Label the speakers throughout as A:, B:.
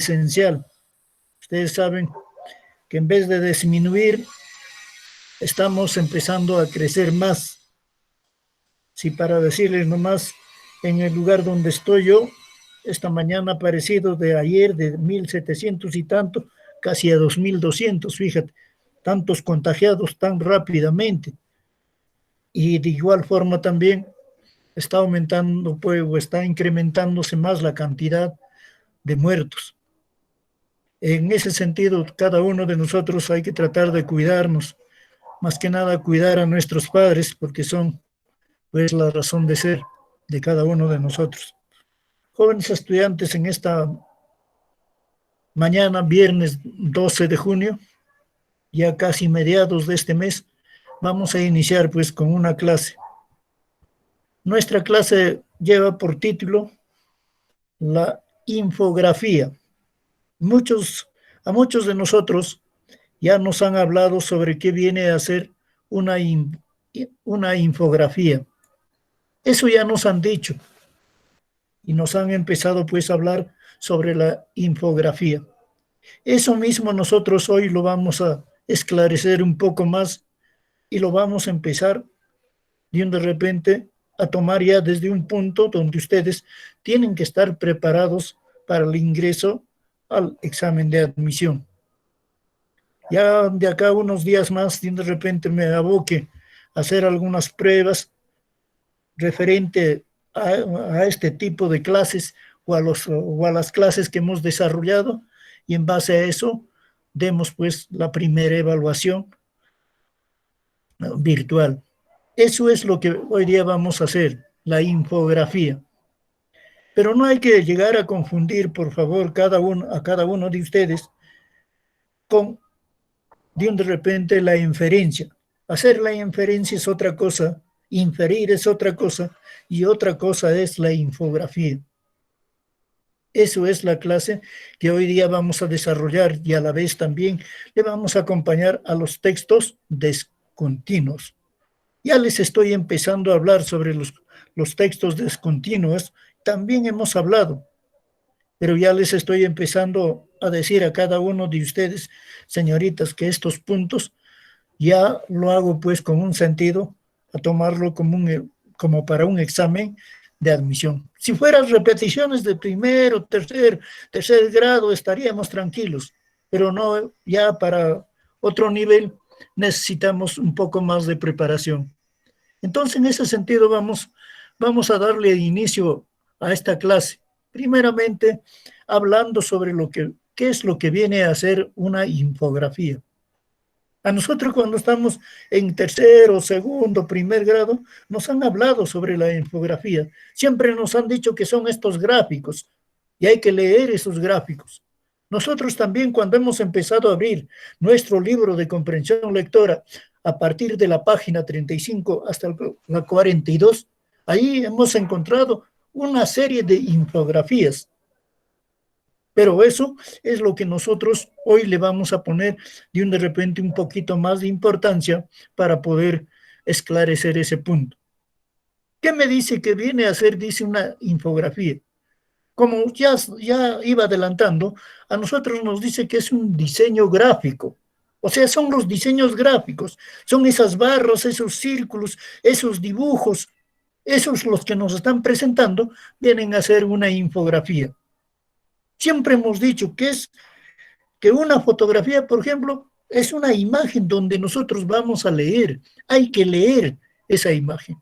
A: esencial. Ustedes saben que en vez de disminuir, estamos empezando a crecer más. Si para decirles nomás, en el lugar donde estoy yo, esta mañana ha aparecido de ayer de 1.700 y tanto, casi a 2.200, fíjate, tantos contagiados tan rápidamente. Y de igual forma también está aumentando, pues, o está incrementándose más la cantidad de muertos. En ese sentido, cada uno de nosotros hay que tratar de cuidarnos, más que nada cuidar a nuestros padres, porque son, pues, la razón de ser de cada uno de nosotros. Jóvenes estudiantes, en esta mañana, viernes 12 de junio, ya casi mediados de este mes, vamos a iniciar pues con una clase. Nuestra clase lleva por título la infografía. A muchos de nosotros ya nos han hablado sobre qué viene a ser una infografía. Eso ya nos han dicho y nos han empezado pues a hablar sobre la infografía. Eso mismo nosotros hoy lo vamos a esclarecer un poco más y lo vamos a empezar de repente a tomar ya desde un punto donde ustedes tienen que estar preparados para el ingreso al examen de admisión. Ya de acá a unos días más, de repente me aboque a hacer algunas pruebas referente a este tipo de clases o a las clases que hemos desarrollado, y en base a eso demos pues la primera evaluación virtual. Eso es lo que hoy día vamos a hacer, la infografía. Pero no hay que llegar a confundir, por favor, a cada uno de ustedes con de repente la inferencia. Hacer la inferencia es otra cosa, inferir es otra cosa, y otra cosa es la infografía. Eso es la clase que hoy día vamos a desarrollar, y a la vez también le vamos a acompañar a los textos discontinuos. Ya les estoy empezando a hablar sobre los textos discontinuos, también hemos hablado, pero ya les estoy empezando a decir a cada uno de ustedes, señoritas, que estos puntos ya lo hago pues con un sentido, a tomarlo como para un examen de admisión. Si fueran repeticiones de primero, tercer grado, estaríamos tranquilos, pero no, ya para otro nivel necesitamos un poco más de preparación. Entonces, en ese sentido, vamos a darle inicio a esta clase. Primeramente, hablando sobre qué es lo que viene a ser una infografía. A nosotros cuando estamos en tercero, segundo, primer grado, nos han hablado sobre la infografía. Siempre nos han dicho que son estos gráficos y hay que leer esos gráficos. Nosotros también, cuando hemos empezado a abrir nuestro libro de comprensión lectora a partir de la página 35 hasta la 42, ahí hemos encontrado una serie de infografías. Pero eso es lo que nosotros hoy le vamos a poner de repente un poquito más de importancia para poder esclarecer ese punto. ¿Qué me dice que viene a ser, dice, una infografía? Como ya iba adelantando, a nosotros nos dice que es un diseño gráfico. O sea, son los diseños gráficos, son esas barras, esos círculos, esos dibujos, esos los que nos están presentando, vienen a ser una infografía. Siempre hemos dicho que una fotografía, por ejemplo, es una imagen donde nosotros vamos a leer. Hay que leer esa imagen.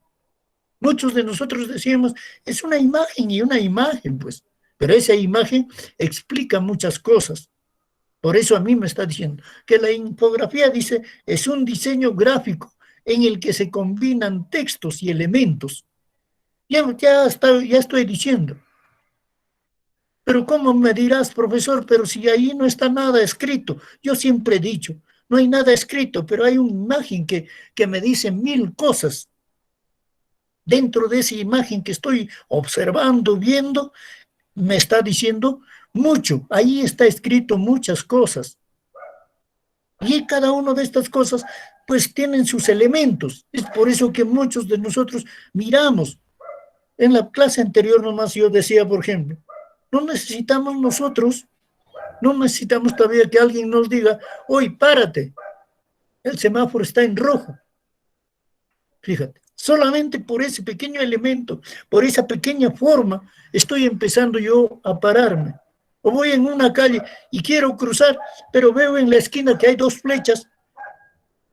A: Muchos de nosotros decíamos, es una imagen y una imagen, pues. Pero esa imagen explica muchas cosas. Por eso a mí me está diciendo que la infografía, dice, es un diseño gráfico en el que se combinan textos y elementos. Ya estoy diciendo. Pero ¿cómo me dirás, profesor? Pero si ahí no está nada escrito. Yo siempre he dicho, no hay nada escrito, pero hay una imagen que me dice 1000 cosas. Dentro de esa imagen que estoy observando, viendo, me está diciendo mucho. Ahí está escrito muchas cosas. Y cada una de estas cosas, pues, tienen sus elementos. Es por eso que muchos de nosotros miramos. En la clase anterior nomás yo decía, por ejemplo, no necesitamos nosotros No necesitamos todavía que alguien nos diga, oye, párate, el semáforo está en rojo. Fíjate, solamente por ese pequeño elemento, por esa pequeña forma, estoy empezando yo a pararme. O voy en una calle y quiero cruzar, pero veo en la esquina que hay dos flechas.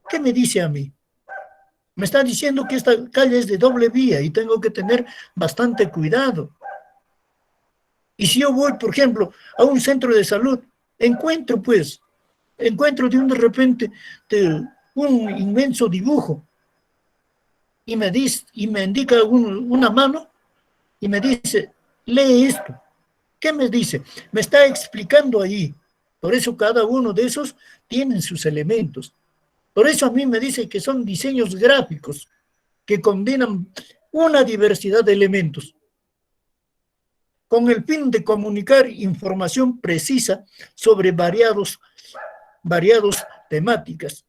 A: ¿Qué me dice a mí? Me está diciendo que esta calle es de doble vía y tengo que tener bastante cuidado. Y si yo voy, por ejemplo, a un centro de salud, encuentro de repente un inmenso dibujo y me indica una mano y me dice, lee esto. ¿Qué me dice? Me está explicando ahí. Por eso cada uno de esos tienen sus elementos. Por eso a mí me dice que son diseños gráficos que combinan una diversidad de elementos con el fin de comunicar información precisa sobre variados temáticas.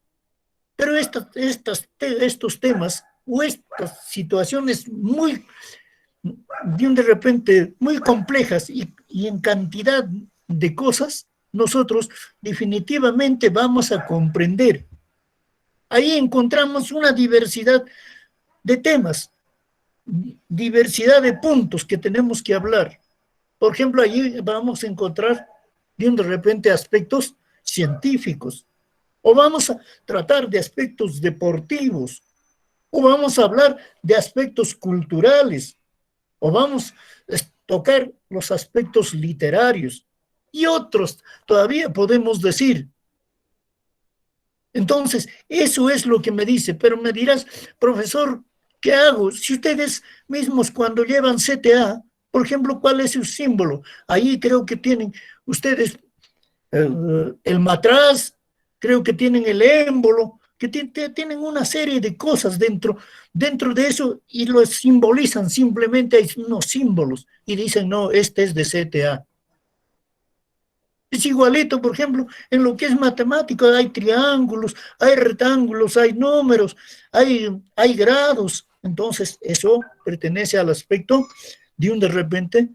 A: Pero estos temas o estas situaciones de repente muy complejas y en cantidad de cosas, nosotros definitivamente vamos a comprender. Ahí encontramos una diversidad de temas, diversidad de puntos que tenemos que hablar. Por ejemplo, allí vamos a encontrar de repente aspectos científicos, o vamos a tratar de aspectos deportivos, o vamos a hablar de aspectos culturales, o vamos a tocar los aspectos literarios, y otros todavía podemos decir. Entonces, eso es lo que me dice, pero me dirás, profesor, ¿qué hago? Si ustedes mismos cuando llevan CTA, por ejemplo, ¿cuál es su símbolo? Ahí creo que tienen ustedes el matraz, creo que tienen el émbolo, que tienen una serie de cosas dentro de eso y lo simbolizan, simplemente hay unos símbolos y dicen, no, este es de CTA. Es igualito, por ejemplo, en lo que es matemática, hay triángulos, hay rectángulos, hay números, hay grados. Entonces, eso pertenece al aspecto de repente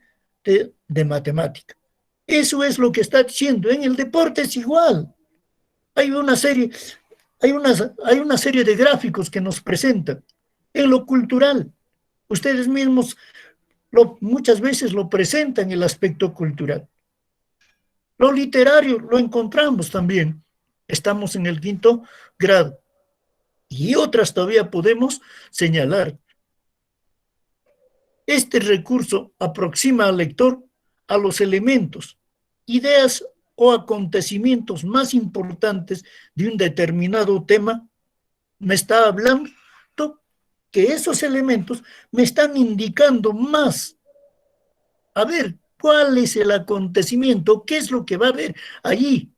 A: de matemática. Eso es lo que está diciendo. En el deporte es igual. Hay una serie, hay una serie de gráficos que nos presentan. En lo cultural, ustedes mismos muchas veces lo presentan el aspecto cultural. Lo literario lo encontramos también. Estamos en el 5º grado. Y otras todavía podemos señalar. Este recurso aproxima al lector a los elementos, ideas o acontecimientos más importantes de un determinado tema. Me está hablando que esos elementos me están indicando más. A ver, ¿cuál es el acontecimiento? ¿Qué es lo que va a haber allí?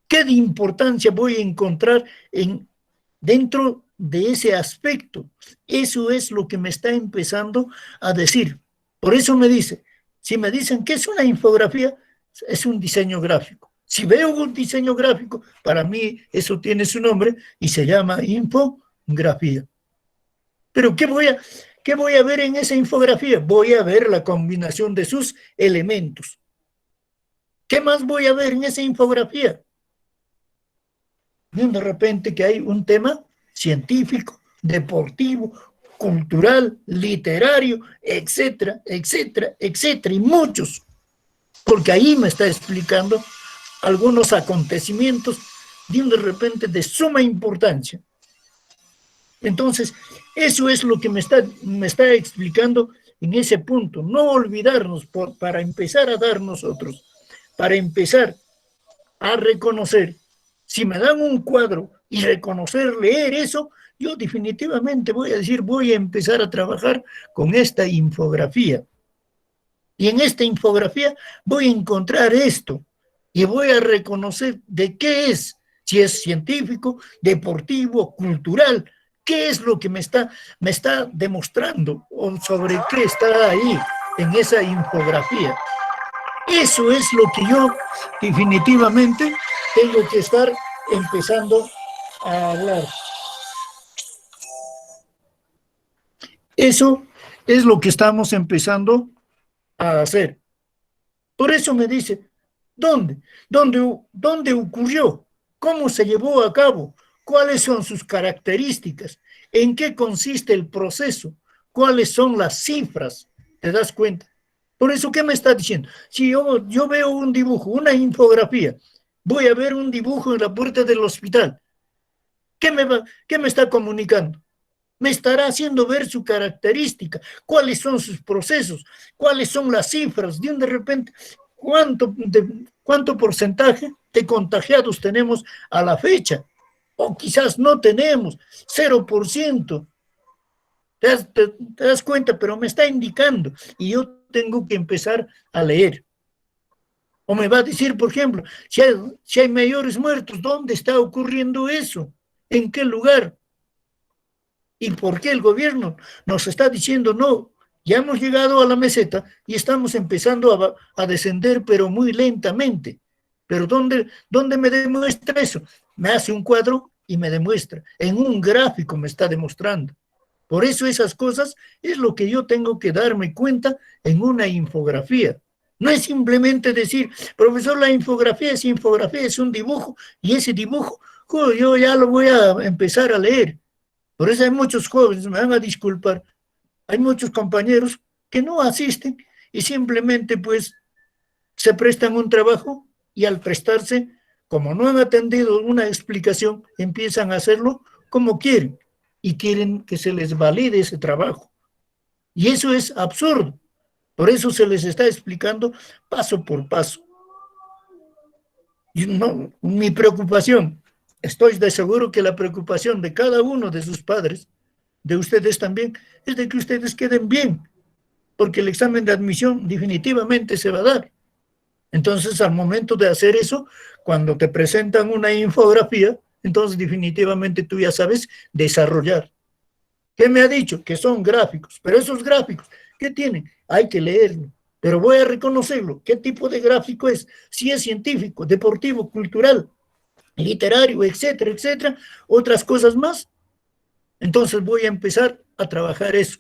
A: ¿Qué de importancia voy a encontrar dentro de ese aspecto? Eso es lo que me está empezando a decir. Por eso me dice, si me dicen que es una infografía, es un diseño gráfico. Si veo un diseño gráfico, para mí eso tiene su nombre y se llama infografía. Pero ¿qué voy a ver en esa infografía? Voy a ver la combinación de sus elementos. ¿Qué más voy a ver en esa infografía? De repente que hay un tema científico, deportivo, cultural, literario, etcétera, etcétera, etcétera, y muchos, porque ahí me está explicando algunos acontecimientos de repente de suma importancia. Entonces, eso es lo que me está explicando en ese punto. No olvidarnos para empezar a dar nosotros, para empezar a reconocer. Si me dan un cuadro y reconocer, leer eso, yo definitivamente voy a decir, voy a empezar a trabajar con esta infografía. Y en esta infografía voy a encontrar esto y voy a reconocer de qué es, si es científico, deportivo, cultural, qué es lo que me está demostrando o sobre qué está ahí en esa infografía. Eso es lo que yo definitivamente tengo que estar empezando a hablar. Eso es lo que estamos empezando a hacer. Por eso me dice, ¿Dónde? ¿Dónde ocurrió? ¿Cómo se llevó a cabo? ¿Cuáles son sus características? ¿En qué consiste el proceso? ¿Cuáles son las cifras? ¿Te das cuenta? Por eso, ¿qué me está diciendo? Si yo veo un dibujo, una infografía, voy a ver un dibujo en la puerta del hospital, ¿qué me está comunicando? Me estará haciendo ver su característica, cuáles son sus procesos, cuáles son las cifras, de repente, cuánto porcentaje de contagiados tenemos a la fecha, o quizás no tenemos, 0%. Te das cuenta, pero me está indicando y yo tengo que empezar a leer. O me va a decir, por ejemplo, si hay mayores muertos, ¿dónde está ocurriendo eso? ¿En qué lugar? ¿Y por qué el gobierno nos está diciendo no? Ya hemos llegado a la meseta y estamos empezando a descender, pero muy lentamente. Pero ¿dónde me demuestra eso? Me hace un cuadro y me demuestra. En un gráfico me está demostrando. Por eso esas cosas es lo que yo tengo que darme cuenta en una infografía. No es simplemente decir, profesor, la infografía, es un dibujo y ese dibujo yo ya lo voy a empezar a leer. Por eso hay muchos jóvenes, me van a disculpar, hay muchos compañeros que no asisten y simplemente pues se prestan un trabajo y al prestarse, como no han atendido una explicación, empiezan a hacerlo como quieren y quieren que se les valide ese trabajo. Y eso es absurdo. Por eso se les está explicando paso por paso. Y no, mi preocupación, estoy de seguro que la preocupación de cada uno de sus padres, de ustedes también, es de que ustedes queden bien, porque el examen de admisión definitivamente se va a dar. Entonces, al momento de hacer eso, cuando te presentan una infografía, entonces definitivamente tú ya sabes desarrollar. ¿Qué me ha dicho? Que son gráficos, pero esos gráficos, ¿qué tienen? Hay que leerlo, pero voy a reconocerlo. ¿Qué tipo de gráfico es? Si es científico, deportivo, cultural, literario, etcétera, etcétera, otras cosas más. Entonces voy a empezar a trabajar eso.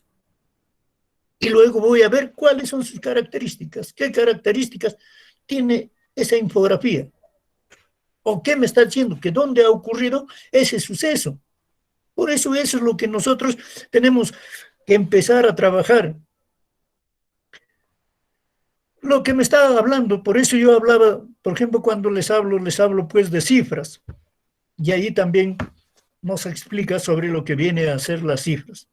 A: Y luego voy a ver cuáles son sus características, qué características tiene esa infografía, o qué me está diciendo, que dónde ha ocurrido ese suceso. Por eso es lo que nosotros tenemos que empezar a trabajar. Lo que me estaba hablando, por eso yo hablaba, por ejemplo, cuando les hablo pues de cifras, y ahí también nos explica sobre lo que viene a ser las cifras.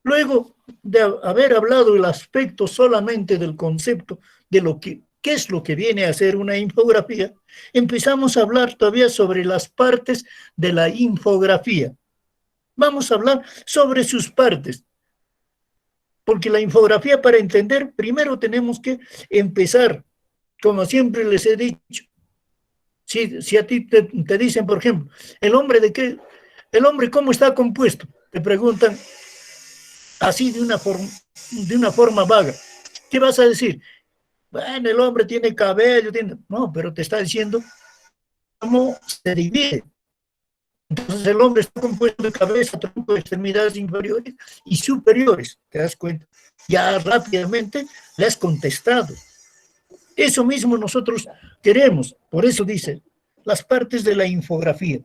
A: Luego de haber hablado el aspecto solamente del concepto de lo que qué es lo que viene a ser una infografía, empezamos a hablar todavía sobre las partes de la infografía. Vamos a hablar sobre sus partes, porque la infografía para entender, primero tenemos que empezar, como siempre les he dicho, si a ti te dicen, por ejemplo, el hombre cómo está compuesto, te preguntan así de una forma vaga. ¿Qué vas a decir? Bueno, el hombre tiene cabello, no, pero te está diciendo cómo se divide. Entonces el hombre está compuesto de cabeza, tronco, extremidades inferiores y superiores, ¿te das cuenta? Ya rápidamente le has contestado. Eso mismo nosotros queremos, por eso dice, las partes de la infografía.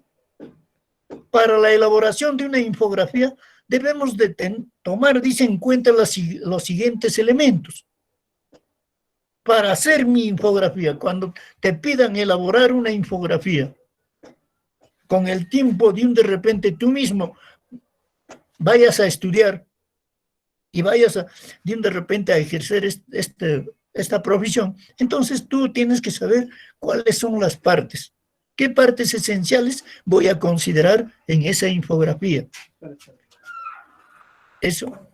A: Para la elaboración de una infografía debemos de tomar, dice, en cuenta los siguientes elementos. Para hacer mi infografía, cuando te pidan elaborar una infografía, con el tiempo de repente tú mismo vayas a estudiar y vayas de repente a ejercer esta profesión, entonces tú tienes que saber cuáles son las partes, qué partes esenciales voy a considerar en esa infografía. Eso.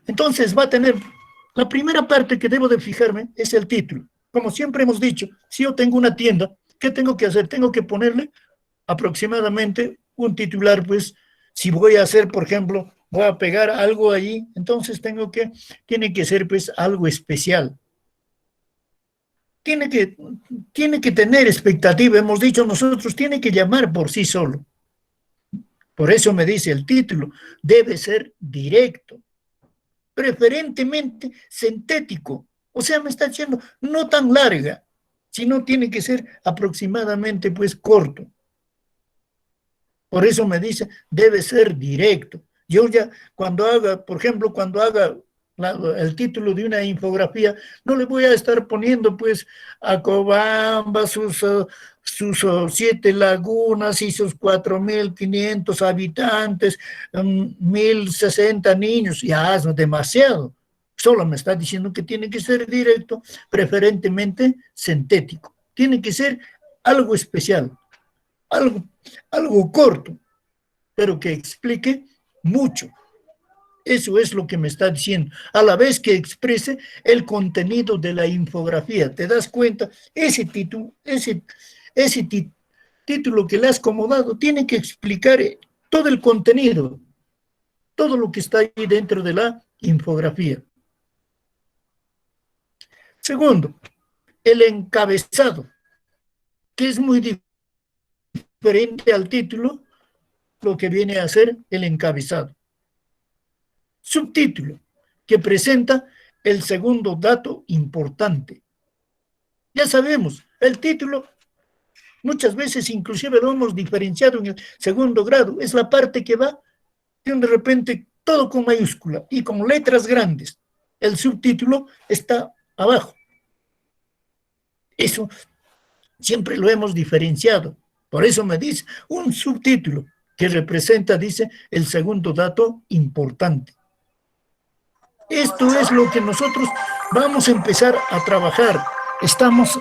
A: Entonces va a tener, la primera parte que debo de fijarme es el título. Como siempre hemos dicho, si yo tengo una tienda, ¿qué tengo que hacer? Tengo que ponerle aproximadamente un titular, pues, si voy a hacer, por ejemplo, voy a pegar algo allí, entonces tiene que ser, pues, algo especial. Tiene que tener expectativa, hemos dicho nosotros, tiene que llamar por sí solo. Por eso me dice el título, debe ser directo, preferentemente sintético. O sea, me está diciendo, no tan larga, sino tiene que ser aproximadamente, pues, corto. Por eso me dice, debe ser directo. Yo ya, cuando haga, por ejemplo, cuando haga el título de una infografía, no le voy a estar poniendo, pues, a Cobamba, sus 7 lagunas y sus 4.500 habitantes, 1.060 niños, ya es demasiado. Solo me está diciendo que tiene que ser directo, preferentemente sintético. Tiene que ser algo especial, algo, algo corto, pero que explique mucho. Eso es lo que me está diciendo, a la vez que exprese el contenido de la infografía. ¿Te das cuenta? Ese título que le has acomodado tiene que explicar todo el contenido, todo lo que está ahí dentro de la infografía. Segundo, el encabezado, que es muy diferente al título, lo que viene a ser el encabezado. Subtítulo, que presenta el segundo dato importante. Ya sabemos, el título muchas veces inclusive lo hemos diferenciado en el segundo grado, es la parte que va de repente todo con mayúscula y con letras grandes. El subtítulo está abajo. Eso siempre lo hemos diferenciado. Por eso me dice un subtítulo que representa, dice, el segundo dato importante. Esto es lo que nosotros vamos a empezar a trabajar. Estamos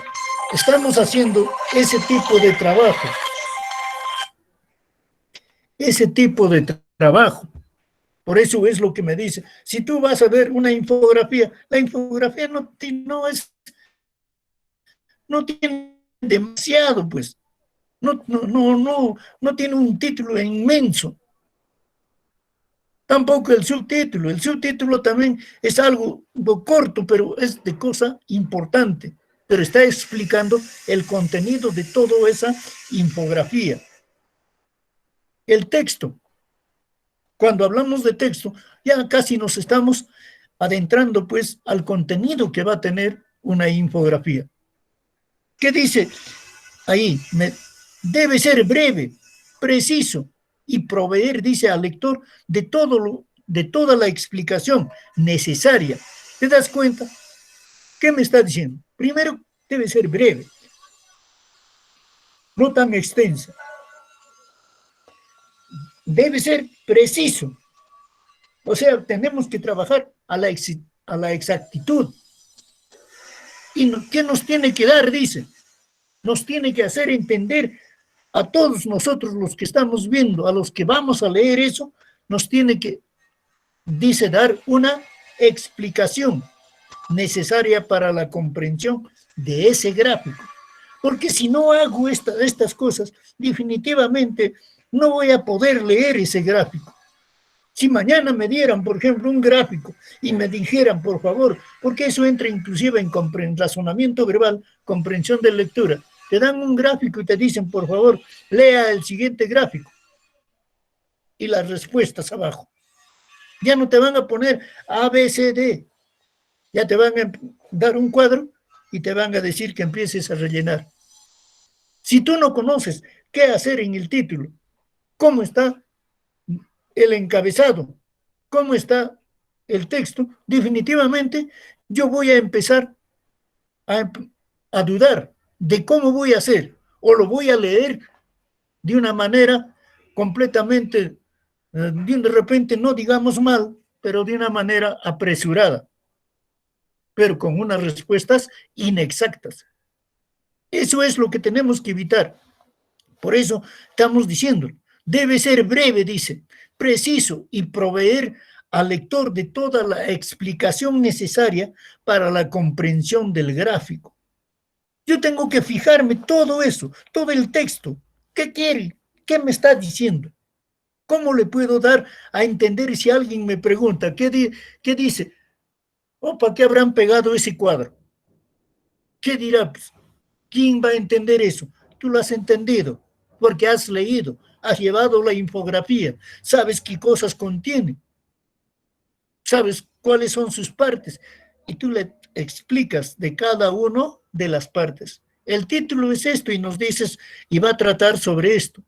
A: haciendo ese tipo de trabajo. Ese tipo de trabajo. Por eso es lo que me dice. Si tú vas a ver una infografía, la infografía no tiene demasiado, pues. No tiene un título inmenso. Tampoco el subtítulo. El subtítulo también es algo corto, pero es de cosa importante. Pero está explicando el contenido de toda esa infografía. El texto. Cuando hablamos de texto, ya casi nos estamos adentrando, pues, al contenido que va a tener una infografía. ¿Qué dice ahí? Debe ser breve, preciso, y proveer, dice al lector, de toda la explicación necesaria. ¿Te das cuenta? ¿Qué me está diciendo? Primero, debe ser breve, no tan extensa. Debe ser preciso. O sea, tenemos que trabajar a la exactitud. ¿Y qué nos tiene que dar? Dice, nos tiene que hacer entender a todos nosotros los que estamos viendo, a los que vamos a leer eso, nos tiene que, dice, dar una explicación necesaria para la comprensión de ese gráfico. Porque si no hago estas cosas, definitivamente no voy a poder leer ese gráfico. Si mañana me dieran, por ejemplo, un gráfico y me dijeran, por favor, porque eso entra inclusive en razonamiento verbal, comprensión de lectura, te dan un gráfico y te dicen, por favor, lea el siguiente gráfico y las respuestas abajo. Ya no te van a poner A, B, C, D. Ya te van a dar un cuadro y te van a decir que empieces a rellenar. Si tú no conoces qué hacer en el título, cómo está el encabezado, cómo está el texto, definitivamente yo voy a empezar a dudar de cómo voy a hacer, o lo voy a leer de una manera completamente, de repente no digamos mal, pero de una manera apresurada, pero con unas respuestas inexactas. Eso es lo que tenemos que evitar. Por eso estamos diciendo, Debe ser breve, dice, preciso y proveer al lector de toda la explicación necesaria para la comprensión del gráfico. Yo tengo que fijarme todo eso, todo el texto. ¿Qué quiere? ¿Qué me está diciendo? ¿Cómo le puedo dar a entender si alguien me pregunta, qué dice? ¿Para qué habrán pegado ese cuadro? ¿Qué dirá? Pues, ¿quién va a entender eso? Tú lo has entendido, porque has leído, has llevado la infografía, sabes qué cosas contiene, sabes cuáles son sus partes, y tú le explicas de cada uno de las partes. El título es esto y nos dices, y va a tratar sobre esto.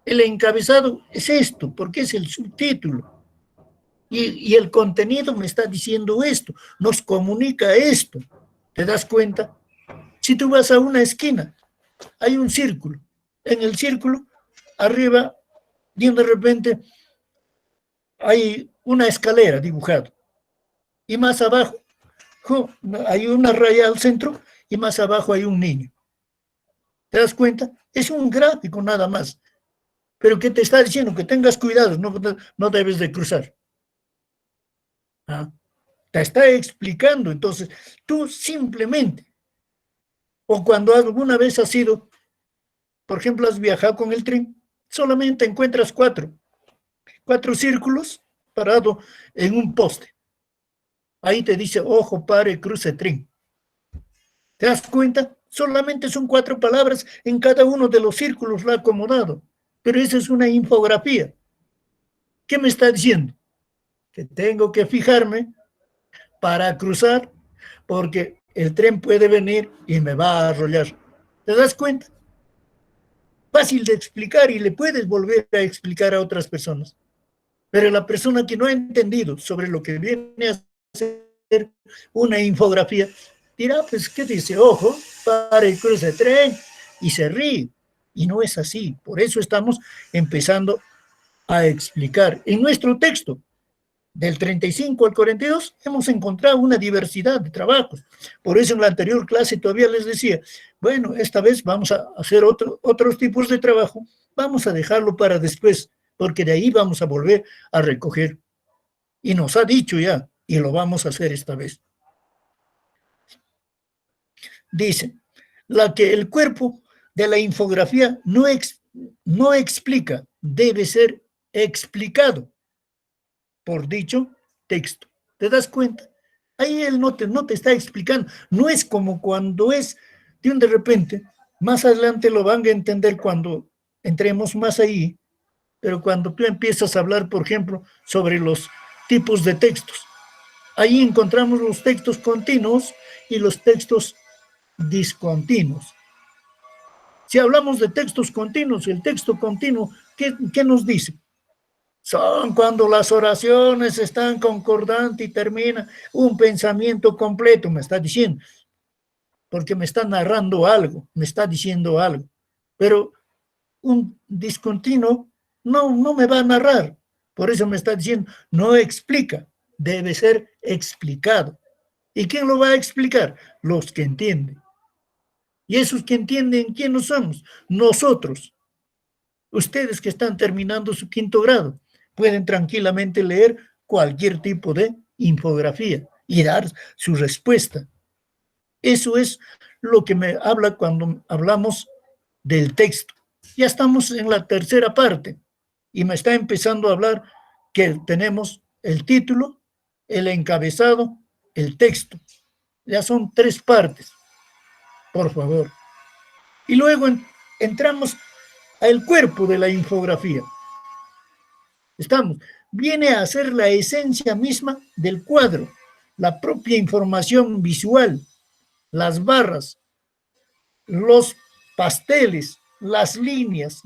A: El encabezado es esto, porque es el subtítulo. Y el contenido me está diciendo esto, nos comunica esto. ¿Te das cuenta? Si tú vas a una esquina, hay un círculo. En el círculo, arriba, de repente, hay una escalera dibujada. Y más abajo, hay una raya al centro y más abajo hay un niño. ¿Te das cuenta? Es un gráfico nada más. Pero que te está diciendo que tengas cuidado, no debes de cruzar. ¿Ah? Te está explicando. Entonces, tú simplemente, o cuando alguna vez has ido, por ejemplo, has viajado con el tren, solamente encuentras cuatro círculos parados en un poste. Ahí te dice, ojo, pare, cruce, tren. ¿Te das cuenta? Solamente son 4 palabras en cada uno de los círculos la acomodado. Pero esa es una infografía. ¿Qué me está diciendo? Que tengo que fijarme para cruzar, porque el tren puede venir y me va a arrollar. ¿Te das cuenta? Fácil de explicar y le puedes volver a explicar a otras personas. Pero la persona que no ha entendido sobre lo que viene a ser una infografía, dirá, pues, ¿qué dice? Ojo, para el cruce de tren, y se ríe. Y no es así. Por eso estamos empezando a explicar. En nuestro texto, del 35 al 42, hemos encontrado una diversidad de trabajos. Por eso en la anterior clase todavía les decía, bueno, esta vez vamos a hacer otros tipos de trabajo, vamos a dejarlo para después, porque de ahí vamos a volver a recoger. Y nos ha dicho ya, y lo vamos a hacer esta vez. Dice, la que el cuerpo de la infografía no explica, debe ser explicado por dicho texto. ¿Te das cuenta? Ahí él no te está explicando. No es como cuando es de repente, más adelante lo van a entender cuando entremos más ahí, pero cuando tú empiezas a hablar, por ejemplo, sobre los tipos de textos, ahí encontramos los textos continuos y los textos discontinuos. Si hablamos de textos continuos, el texto continuo, ¿qué nos dice? Son cuando las oraciones están concordantes y termina un pensamiento completo, me está diciendo, porque me está narrando algo, me está diciendo algo. Pero un discontinuo no me va a narrar. Por eso me está diciendo, no explica, debe ser explicado. ¿Y quién lo va a explicar? Los que entienden. Y esos que entienden, ¿quiénes somos? Nosotros. Ustedes que están terminando su 5º grado pueden tranquilamente leer cualquier tipo de infografía y dar su respuesta. Eso es lo que me habla cuando hablamos del texto. Ya estamos en la tercera parte y me está empezando a hablar que tenemos el título, el encabezado, el texto. Ya son 3 partes, por favor. Y luego entramos al cuerpo de la infografía. Viene a ser la esencia misma del cuadro, la propia información visual, las barras, los pasteles, las líneas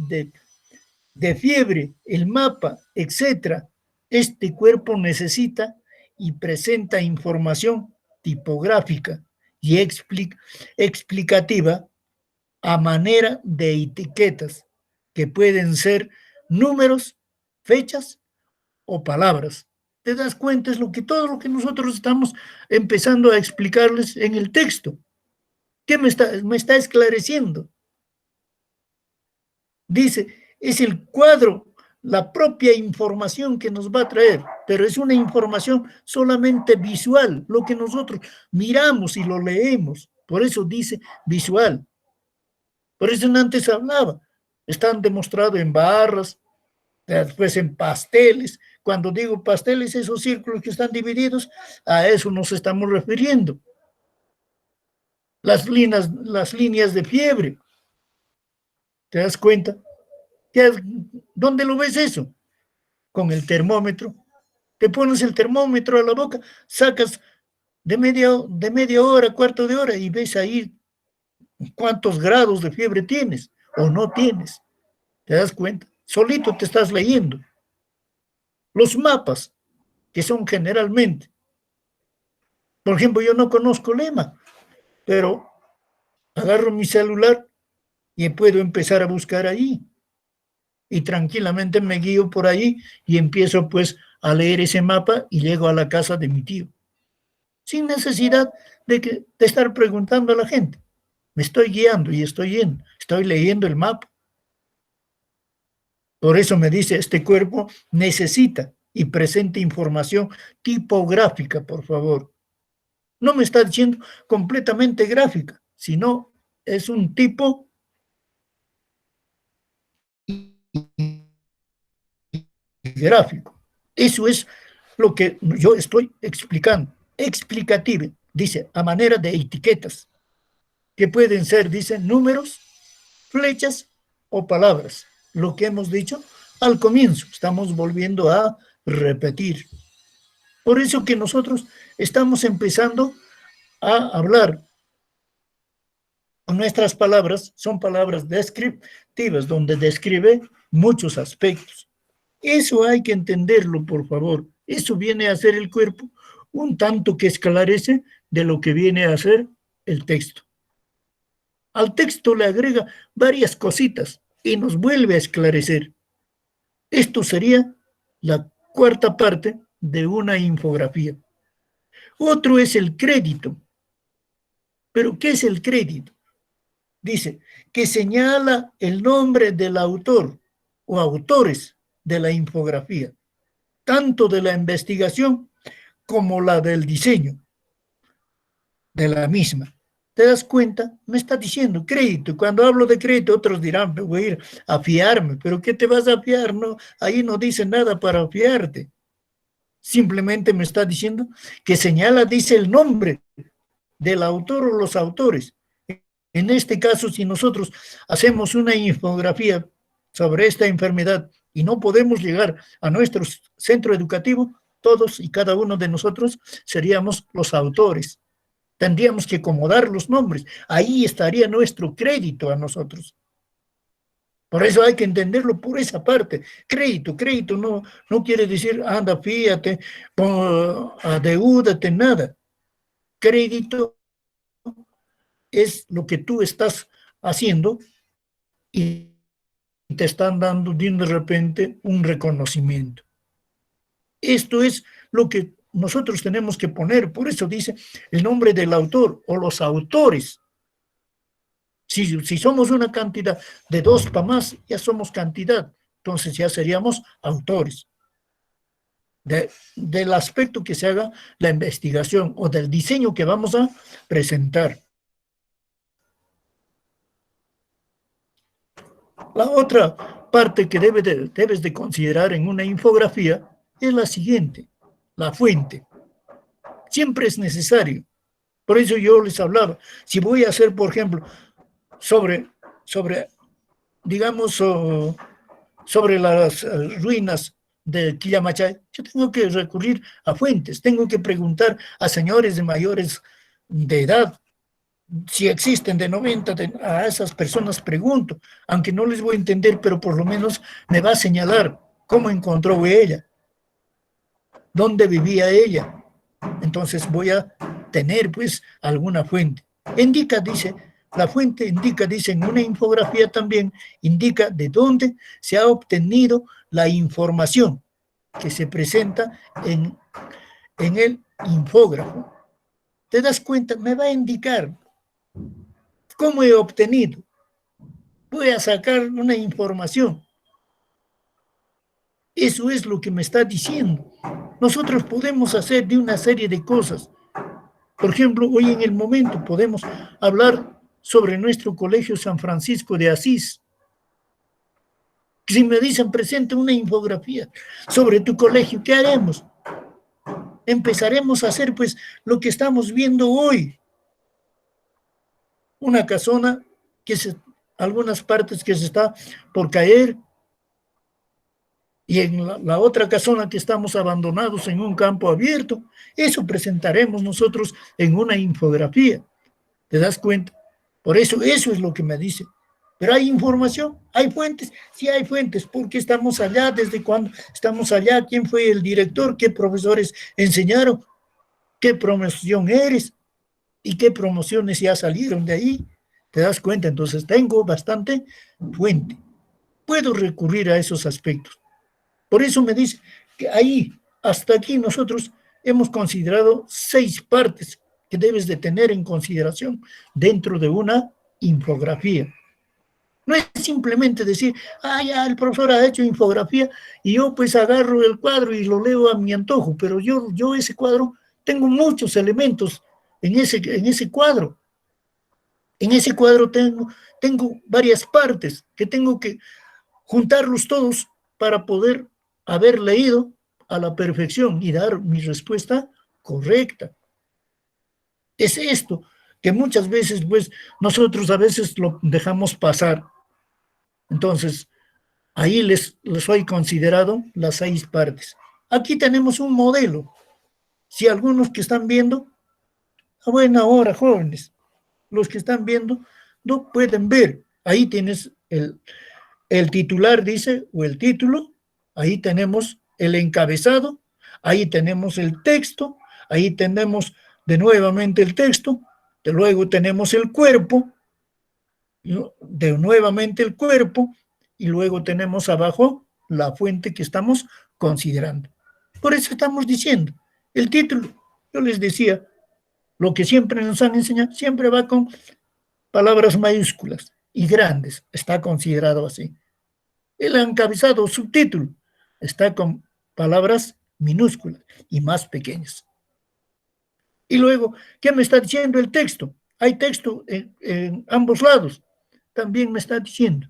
A: de fiebre, el mapa, etc. Este cuerpo necesita y presenta información tipográfica y explicativa a manera de etiquetas que pueden ser números, fechas o palabras. ¿Te das cuenta? Es todo lo que nosotros estamos empezando a explicarles en el texto. ¿Qué me está esclareciendo? Dice, es el cuadro, la propia información que nos va a traer, pero es una información solamente visual, lo que nosotros miramos y lo leemos. Por eso dice visual. Por eso antes hablaba. Están demostrados en barras, después en pasteles. Cuando digo pasteles, esos círculos que están divididos, a eso nos estamos refiriendo. Las líneas de fiebre. ¿Te das cuenta? ¿Dónde lo ves eso? Con el termómetro. Te pones el termómetro a la boca, sacas de media hora, cuarto de hora y ves ahí cuántos grados de fiebre tienes o no tienes. ¿Te das cuenta? Solito te estás leyendo. Los mapas, que son generalmente, por ejemplo, yo no conozco lema, pero agarro mi celular y puedo empezar a buscar ahí. Y tranquilamente me guío por ahí y empiezo pues a leer ese mapa y llego a la casa de mi tío. Sin necesidad de estar preguntando a la gente. Me estoy guiando y estoy leyendo el mapa. Por eso me dice, este cuerpo necesita y presenta información tipográfica, por favor. No me está diciendo completamente gráfica, sino es un tipo gráfico. Eso es lo que yo estoy explicando. Explicativo, dice, a manera de etiquetas, que pueden ser, dice, números, flechas o palabras. Lo que hemos dicho al comienzo, estamos volviendo a repetir. Por eso que nosotros estamos empezando a hablar. Nuestras palabras son palabras descriptivas, donde describe muchos aspectos. Eso hay que entenderlo, por favor. Eso viene a ser el cuerpo un tanto que esclarece de lo que viene a ser el texto. Al texto le agrega varias cositas y nos vuelve a esclarecer. Esto sería la cuarta parte de una infografía. Otro es el crédito. ¿Pero qué es el crédito? Dice que señala el nombre del autor o autores de la infografía, tanto de la investigación como la del diseño de la misma. ¿Te das cuenta? Me está diciendo crédito. Cuando hablo de crédito, otros dirán, me voy a ir a fiarme. ¿Pero qué te vas a fiar? No, ahí no dice nada para fiarte. Simplemente me está diciendo que señala, dice el nombre del autor o los autores. En este caso, si nosotros hacemos una infografía sobre esta enfermedad y no podemos llegar a nuestro centro educativo, todos y cada uno de nosotros seríamos los autores. Tendríamos que acomodar los nombres. Ahí estaría nuestro crédito a nosotros. Por eso hay que entenderlo por esa parte. Crédito no quiere decir anda, fíjate, adeúdate, nada. Crédito es lo que tú estás haciendo y te están dando de repente un reconocimiento. Esto es lo que nosotros tenemos que poner, por eso dice el nombre del autor o los autores. Si somos una cantidad de 2 para más, ya somos cantidad, entonces ya seríamos autores. Del aspecto que se haga la investigación o del diseño que vamos a presentar. La otra parte que debes de considerar en una infografía es la siguiente, la fuente. Siempre es necesario. Por eso yo les hablaba, si voy a hacer, por ejemplo, sobre digamos, sobre las ruinas de Quillamachay, yo tengo que recurrir a fuentes, tengo que preguntar a señores de mayores de edad, si existen de 90, a esas personas pregunto, aunque no les voy a entender, pero por lo menos me va a señalar cómo encontró ella, dónde vivía ella. Entonces voy a tener pues alguna fuente. Dice, la fuente indica, dice en una infografía también, indica de dónde se ha obtenido la información que se presenta en el infógrafo. ¿Te das cuenta? Me va a indicar cómo he obtenido. Voy a sacar una información. Eso es lo que me está diciendo. Nosotros podemos hacer de una serie de cosas. Por ejemplo, hoy en el momento podemos hablar sobre nuestro colegio San Francisco de Asís. Si me dicen presente una infografía sobre tu colegio, ¿qué haremos? Empezaremos a hacer pues lo que estamos viendo hoy. Una casona que algunas partes que se está por caer, y en la otra casona que estamos abandonados en un campo abierto. Eso presentaremos nosotros en una infografía. ¿Te das cuenta? Por eso es lo que me dice. Pero hay información, hay fuentes, sí hay fuentes, porque estamos allá, desde cuándo estamos allá, quién fue el director, qué profesores enseñaron, qué promoción eres y qué promociones ya salieron de ahí. ¿Te das cuenta? Entonces tengo bastante fuente. Puedo recurrir a esos aspectos. Por eso me dice que ahí, hasta aquí nosotros hemos considerado 6 partes que debes de tener en consideración dentro de una infografía. No es simplemente decir, ya el profesor ha hecho infografía y yo pues agarro el cuadro y lo leo a mi antojo, pero yo ese cuadro tengo muchos elementos en ese cuadro. En ese cuadro tengo varias partes que tengo que juntarlos todos para poder haber leído a la perfección y dar mi respuesta correcta. Es esto que muchas veces, pues, nosotros a veces lo dejamos pasar. Entonces, ahí les he considerado las 6 partes. Aquí tenemos un modelo. Si algunos que están viendo, a buena hora, jóvenes, los que están viendo, no pueden ver. Ahí tienes el titular, dice, o el título, ahí tenemos el encabezado, ahí tenemos el texto, ahí tenemos de nuevamente el texto, de luego tenemos el cuerpo, de nuevamente el cuerpo, y luego tenemos abajo la fuente que estamos considerando. Por eso estamos diciendo, el título, yo les decía, lo que siempre nos han enseñado, siempre va con palabras mayúsculas y grandes, está considerado así. El encabezado, subtítulo, está con palabras minúsculas y más pequeñas. Y luego, ¿qué me está diciendo el texto? Hay texto en ambos lados. También me está diciendo.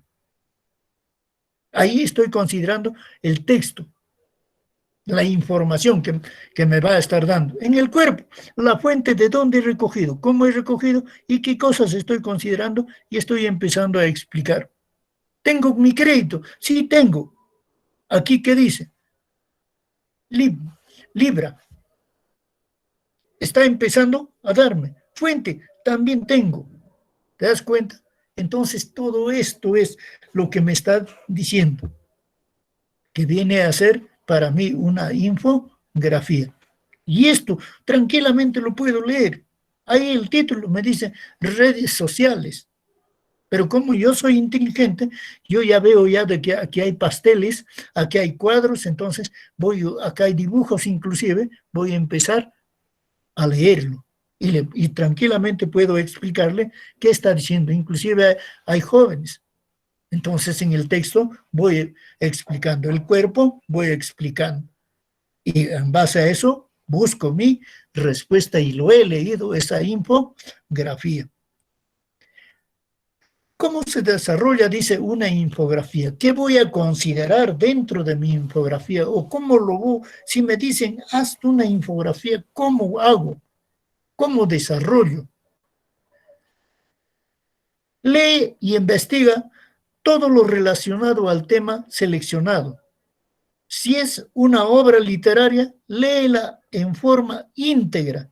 A: Ahí estoy considerando el texto, la información que me va a estar dando. En el cuerpo, la fuente de dónde he recogido, cómo he recogido y qué cosas estoy considerando y estoy empezando a explicar. ¿Tengo mi crédito? Sí, tengo. Aquí, ¿qué dice? Libra. Está empezando a darme. Fuente, también tengo. ¿Te das cuenta? Entonces, todo esto es lo que me está diciendo, que viene a ser para mí una infografía. Y esto tranquilamente lo puedo leer. Ahí el título me dice redes sociales. Pero como yo soy inteligente, yo ya veo ya de que aquí hay pasteles, aquí hay cuadros, entonces acá hay dibujos inclusive, voy a empezar a leerlo y tranquilamente puedo explicarle qué está diciendo. Inclusive hay jóvenes. Entonces en el texto voy explicando el cuerpo, voy explicando. Y en base a eso busco mi respuesta y lo he leído, esa infografía. ¿Cómo se desarrolla, dice, una infografía? ¿Qué voy a considerar dentro de mi infografía? ¿O cómo lo voy? Si me dicen, haz una infografía, ¿cómo hago? ¿Cómo desarrollo? Lee y investiga todo lo relacionado al tema seleccionado. Si es una obra literaria, léela en forma íntegra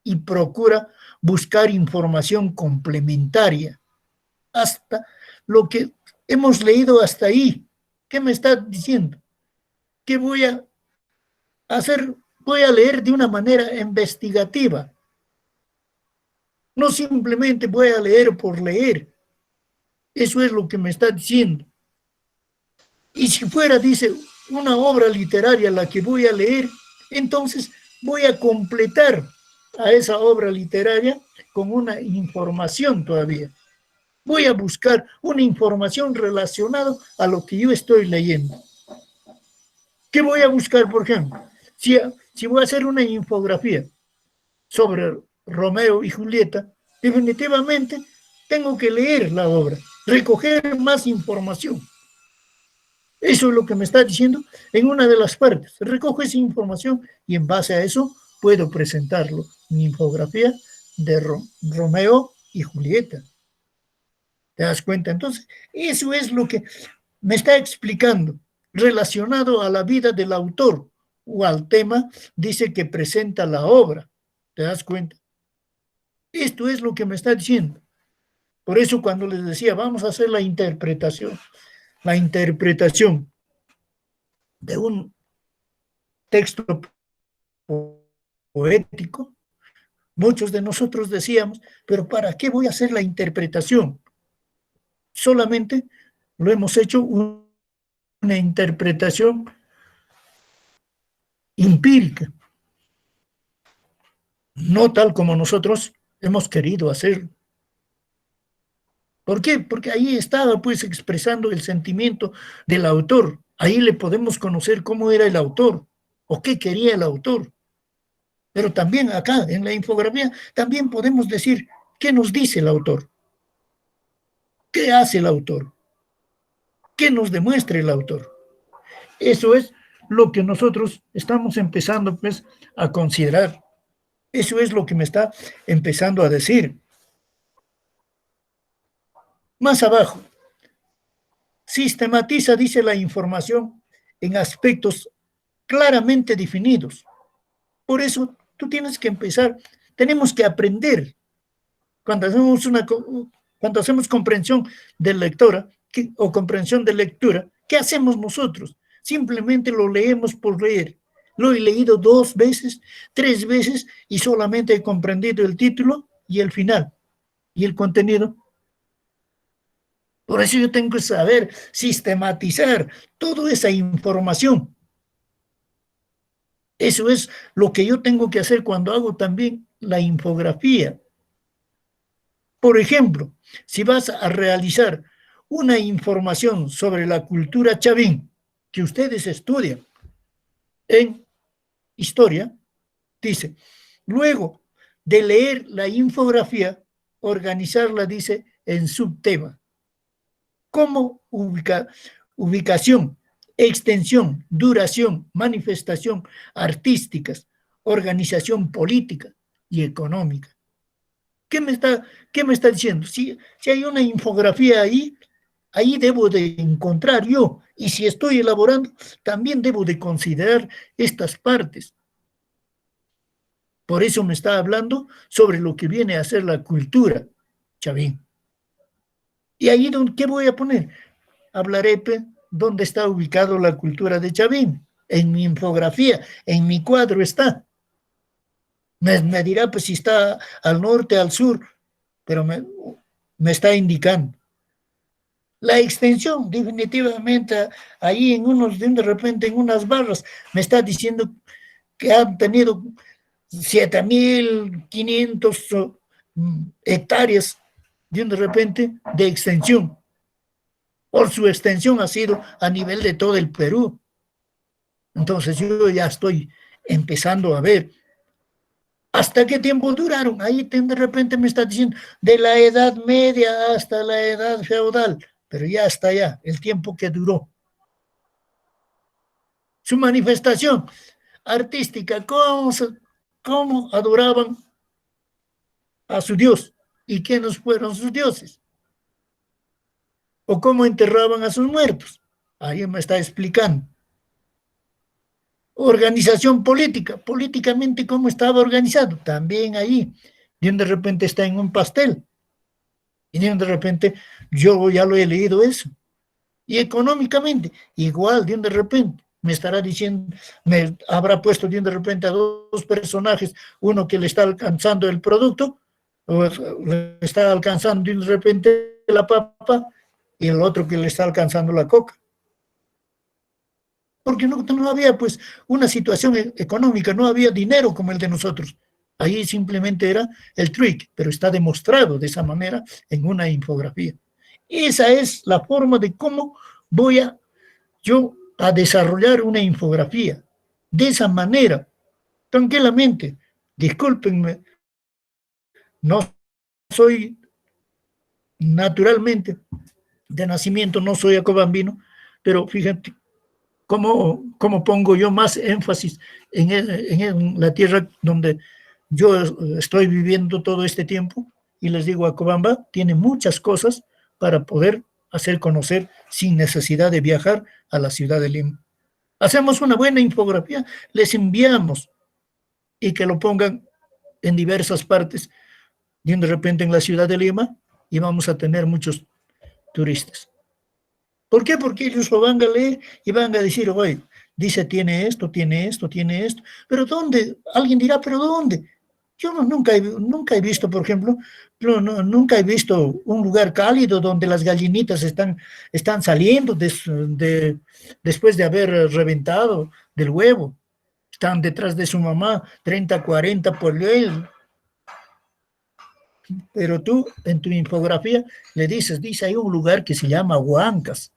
A: y procura buscar información complementaria hasta lo que hemos leído hasta ahí. ¿Qué me está diciendo? ¿Qué voy a hacer? Voy a leer de una manera investigativa. No simplemente voy a leer por leer. Eso es lo que me está diciendo. Y si fuera, dice, una obra literaria la que voy a leer, entonces voy a completar a esa obra literaria con una información todavía. Voy a buscar una información relacionada a lo que yo estoy leyendo. ¿Qué voy a buscar, por ejemplo? Si voy a hacer una infografía sobre Romeo y Julieta, definitivamente tengo que leer la obra, recoger más información. Eso es lo que me está diciendo en una de las partes. Recojo esa información y en base a eso puedo presentarlo. Mi infografía de Romeo y Julieta. ¿Te das cuenta? Entonces, eso es lo que me está explicando, relacionado a la vida del autor o al tema, dice que presenta la obra. ¿Te das cuenta? Esto es lo que me está diciendo. Por eso cuando les decía, vamos a hacer la interpretación de un texto poético, muchos de nosotros decíamos, pero ¿para qué voy a hacer la interpretación? Solamente lo hemos hecho una interpretación empírica, no tal como nosotros hemos querido hacerlo. ¿Por qué? Porque ahí estaba pues expresando el sentimiento del autor. Ahí le podemos conocer cómo era el autor o qué quería el autor. Pero también acá, en la infografía, también podemos decir qué nos dice el autor, qué hace el autor, qué nos demuestra el autor. Eso es lo que nosotros estamos empezando pues a considerar. Eso es lo que me está empezando a decir. Más abajo, sistematiza, dice, la información en aspectos claramente definidos. Por eso tú tienes que empezar, tenemos que aprender. Cuando hacemos comprensión de lectora o comprensión de lectura, ¿qué hacemos nosotros? Simplemente lo leemos por leer. Lo he leído 2 veces, 3 veces y solamente he comprendido el título y el final y el contenido. Por eso yo tengo que saber sistematizar toda esa información. Eso es lo que yo tengo que hacer cuando hago también la infografía. Por ejemplo, si vas a realizar una información sobre la cultura chavín que ustedes estudian en historia, dice, luego de leer la infografía, organizarla, dice, en subtema. Como ubicación, extensión, duración, manifestación artísticas, organización política y económica. ¿Qué me está diciendo? Si hay una infografía ahí debo de encontrar yo. Y si estoy elaborando, también debo de considerar estas partes. Por eso me está hablando sobre lo que viene a ser la cultura, Chavín. Y ahí, ¿qué voy a poner? Hablaré dónde está ubicado la cultura de Chavín. En mi infografía, en mi cuadro está. Me dirá pues si está al norte, al sur, pero me está indicando. La extensión, definitivamente, ahí de repente en unas barras, me está diciendo que han tenido 7.500 hectáreas de repente de extensión. Por su extensión ha sido a nivel de todo el Perú. Entonces yo ya estoy empezando a ver hasta qué tiempo duraron. Ahí de repente me está diciendo de la Edad Media hasta la Edad Feudal, pero ya está allá el tiempo que duró. Su manifestación artística, cómo adoraban a su Dios y quiénes fueron sus dioses, o cómo enterraban a sus muertos. Ahí me está explicando. Organización política, políticamente cómo estaba organizado, también ahí. De repente está en un pastel, y de repente yo ya lo he leído eso. Y económicamente, igual, de repente me estará diciendo, me habrá puesto de repente a 2 personajes, uno que le está alcanzando el producto, o le está alcanzando de repente la papa, y el otro que le está alcanzando la coca. Porque no había pues una situación económica, no había dinero como el de nosotros. Ahí simplemente era el trick, pero está demostrado de esa manera en una infografía. Esa es la forma de cómo voy a yo a desarrollar una infografía de esa manera, tranquilamente. Discúlpenme, no soy naturalmente de nacimiento, no soy acobambino, pero fíjate cómo pongo yo más énfasis en la tierra donde yo estoy viviendo todo este tiempo, y les digo, Acobamba tiene muchas cosas para poder hacer conocer sin necesidad de viajar a la ciudad de Lima. Hacemos una buena infografía, les enviamos y que lo pongan en diversas partes, y de repente en la ciudad de Lima, y vamos a tener muchos turistas. ¿Por qué? Porque ellos lo van a leer y van a decir, oye, dice, tiene esto, tiene esto, tiene esto. ¿Pero dónde? Alguien dirá, ¿pero dónde? Yo nunca he visto, por ejemplo, nunca he visto un lugar cálido donde las gallinitas están saliendo después de haber reventado del huevo. Están detrás de su mamá, 30, 40 por él. Pero tú, en tu infografía, le dice, hay un lugar que se llama Huancas.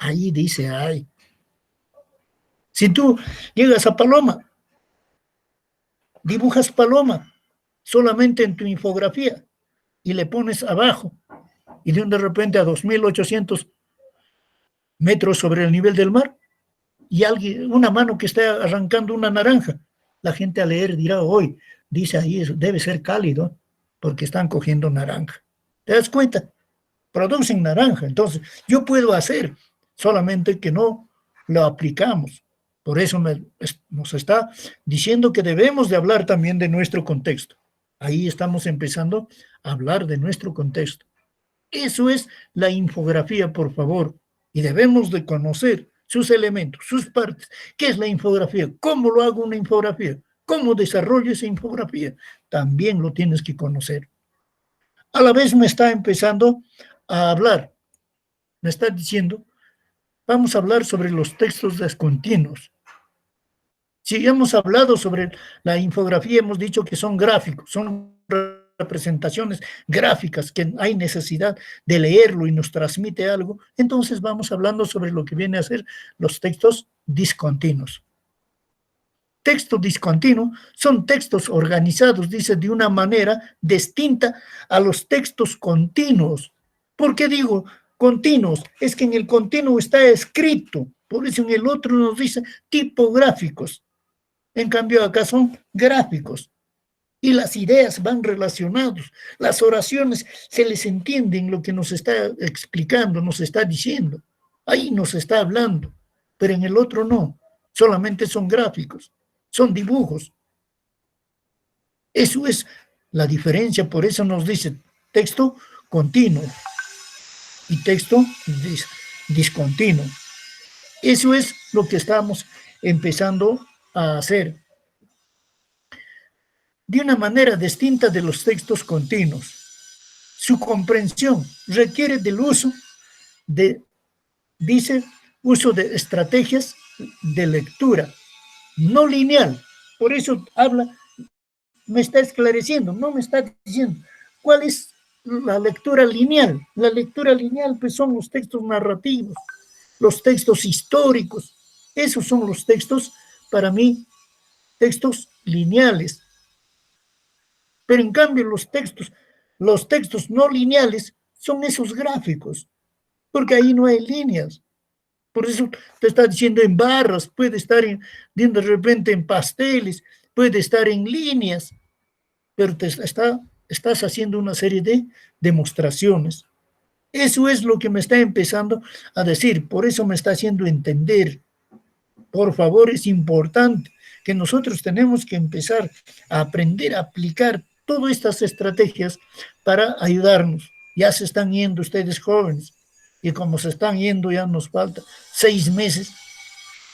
A: Ahí dice, ay. Si tú llegas a Paloma, dibujas Paloma solamente en tu infografía y le pones abajo, y de repente a 2.800 metros sobre el nivel del mar, y una mano que está arrancando una naranja, la gente al leer dirá, hoy, dice ahí, eso debe ser cálido, porque están cogiendo naranja. ¿Te das cuenta? Producen naranja. Entonces, yo puedo hacer, solamente que no lo aplicamos. Por eso nos está diciendo que debemos de hablar también de nuestro contexto. Ahí estamos empezando a hablar de nuestro contexto. Eso es la infografía, por favor. Y debemos de conocer sus elementos, sus partes. ¿Qué es la infografía? ¿Cómo lo hago una infografía? ¿Cómo desarrollo esa infografía? También lo tienes que conocer. A la vez me está empezando a hablar, me está diciendo, vamos a hablar sobre los textos discontinuos. Si hemos hablado sobre la infografía, hemos dicho que son gráficos, son representaciones gráficas, que hay necesidad de leerlo y nos transmite algo, entonces vamos hablando sobre lo que viene a ser los textos discontinuos. Texto discontinuo son textos organizados, dice, de una manera distinta a los textos continuos. ¿Por qué digo continuos? Es que en el continuo está escrito, por eso en el otro nos dice tipográficos. En cambio acá son gráficos. Y las ideas van relacionados, las oraciones se les entienden lo que nos está explicando, nos está diciendo. Ahí nos está hablando, pero en el otro no, solamente son gráficos, son dibujos. Eso es la diferencia, por eso nos dice texto continuo y texto discontinuo. Eso es lo que estamos empezando a hacer de una manera distinta de los textos continuos. Su comprensión requiere del uso uso de estrategias de lectura no lineal. Por eso me está esclareciendo, no me está diciendo cuál es la lectura lineal. La lectura lineal pues son los textos narrativos, los textos históricos. Esos son los textos, para mí, textos lineales. Pero en cambio los textos no lineales son esos gráficos, porque ahí no hay líneas. Por eso te está diciendo en barras, puede estar de repente en pasteles, puede estar en líneas, pero estás haciendo una serie de demostraciones. Eso es lo que me está empezando a decir, por eso me está haciendo entender. Por favor, es importante que nosotros tenemos que empezar a aprender a aplicar todas estas estrategias para ayudarnos. Ya se están yendo ustedes jóvenes, y como se están yendo ya nos falta 6 meses.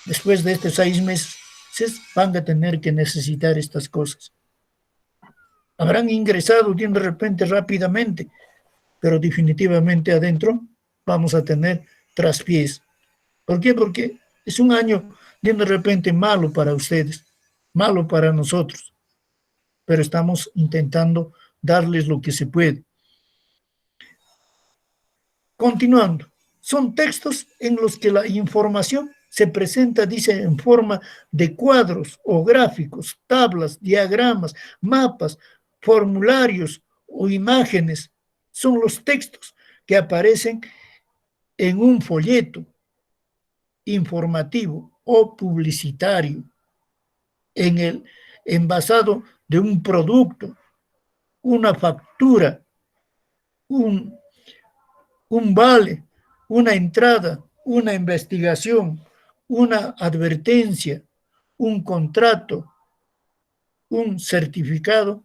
A: Después de estos 6 meses van a tener que necesitar estas cosas. Habrán ingresado de repente rápidamente, pero definitivamente adentro vamos a tener traspiés. ¿Por qué? Porque es un año de repente malo para ustedes, malo para nosotros, pero estamos intentando darles lo que se puede. Continuando, son textos en los que la información se presenta, dice, en forma de cuadros o gráficos, tablas, diagramas, mapas, formularios o imágenes. Son los textos que aparecen en un folleto informativo o publicitario, en el envasado de un producto, una factura, un, un vale, una entrada, una investigación, una advertencia, un contrato, un certificado,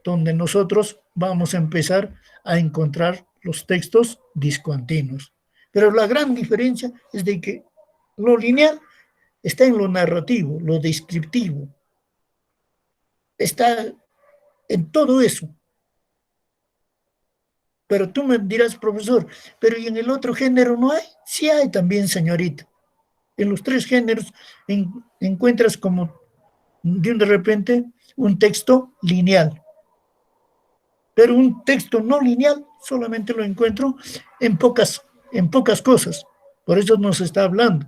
A: donde nosotros vamos a empezar a encontrar los textos discontinuos. Pero la gran diferencia es de que lo lineal está en lo narrativo, lo descriptivo, está en todo eso. Pero tú me dirás, profesor, pero ¿y en el otro género no hay? Sí hay también, señorita. En los tres géneros encuentras como de repente un texto lineal. Pero un texto no lineal solamente lo encuentro en pocas cosas. Por eso nos está hablando.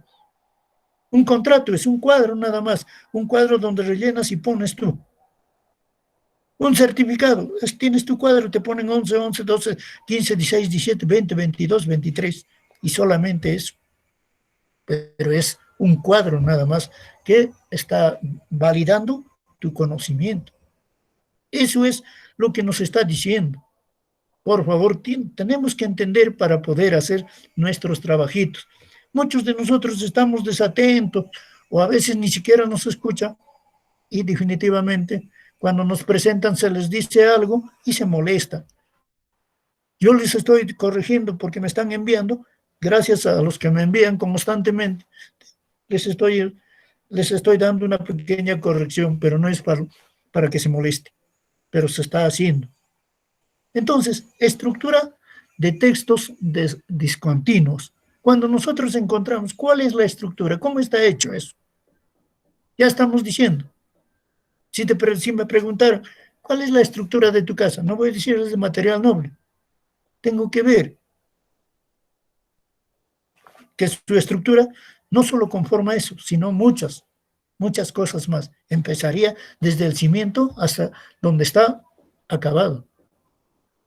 A: Un contrato es un cuadro nada más, un cuadro donde rellenas y pones tú. Un certificado, tienes tu cuadro, te ponen 11, 11, 12, 15, 16, 17, 20, 22, 23 y solamente eso. Pero es un cuadro nada más que está validando tu conocimiento. Eso es lo que nos está diciendo. Por favor, tenemos que entender para poder hacer nuestros trabajitos. Muchos de nosotros estamos desatentos o a veces ni siquiera nos escuchan y definitivamente cuando nos presentan se les dice algo y se molesta. Yo les estoy corrigiendo porque me están enviando, gracias a los que me envían constantemente, les estoy dando una pequeña corrección, pero no es para que se moleste, pero se está haciendo. Entonces, estructura de textos discontinuos. Cuando nosotros encontramos cuál es la estructura, cómo está hecho eso, ya estamos diciendo. Si me preguntaron, ¿cuál es la estructura de tu casa? No voy a decir es de material noble. Tengo que ver que su estructura no solo conforma eso, sino muchas cosas más. Empezaría desde el cimiento hasta donde está acabado.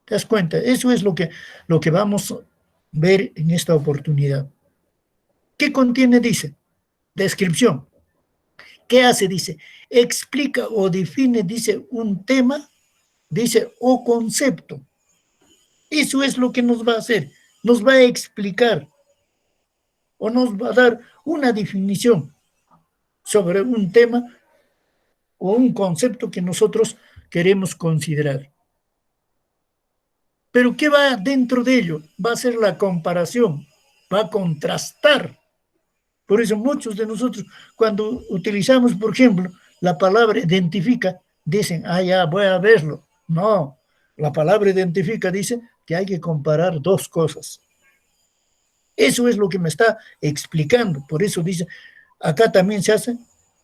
A: ¿Te das cuenta? Eso es lo que vamos a ver en esta oportunidad. ¿Qué contiene? Dice, descripción. ¿Qué hace? Dice, explica o define, dice, un tema, dice, o concepto. Eso es lo que nos va a hacer. Nos va a explicar o nos va a dar una definición sobre un tema o un concepto que nosotros queremos considerar. Pero ¿qué va dentro de ello? Va a ser la comparación, va a contrastar. Por eso muchos de nosotros, cuando utilizamos, por ejemplo, la palabra identifica, dicen, ya, voy a verlo. No, la palabra identifica dice que hay que comparar dos cosas. Eso es lo que me está explicando. Por eso dice, acá también se hace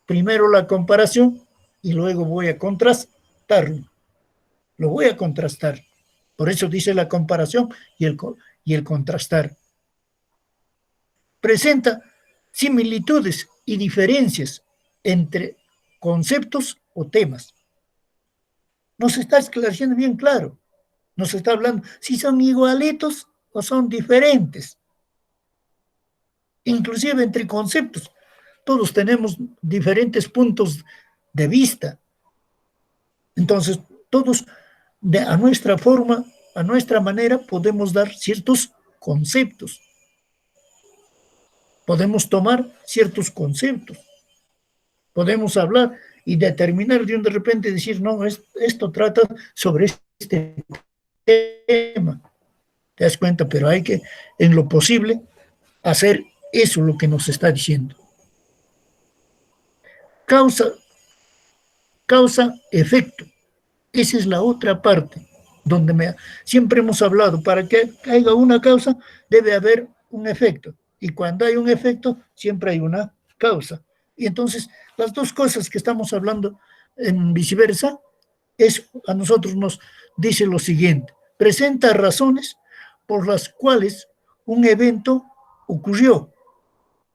A: primero la comparación y luego voy a contrastarlo. Lo voy a contrastar. Por eso dice la comparación y el contrastar. Presenta similitudes y diferencias entre conceptos o temas. Nos está esclareciendo bien claro. Nos está hablando si son igualitos o son diferentes. Inclusive entre conceptos. Todos tenemos diferentes puntos de vista. Entonces, todos a nuestra forma, a nuestra manera, podemos dar ciertos conceptos. Podemos tomar ciertos conceptos. Podemos hablar y determinar de repente decir, no, esto trata sobre este tema. ¿Te das cuenta? Pero hay que, en lo posible, hacer eso lo que nos está diciendo. Causa-efecto. Esa es la otra parte donde siempre hemos hablado, para que haya una causa debe haber un efecto. Y cuando hay un efecto, siempre hay una causa. Y entonces, las dos cosas que estamos hablando en viceversa, a nosotros nos dice lo siguiente: presenta razones por las cuales un evento ocurrió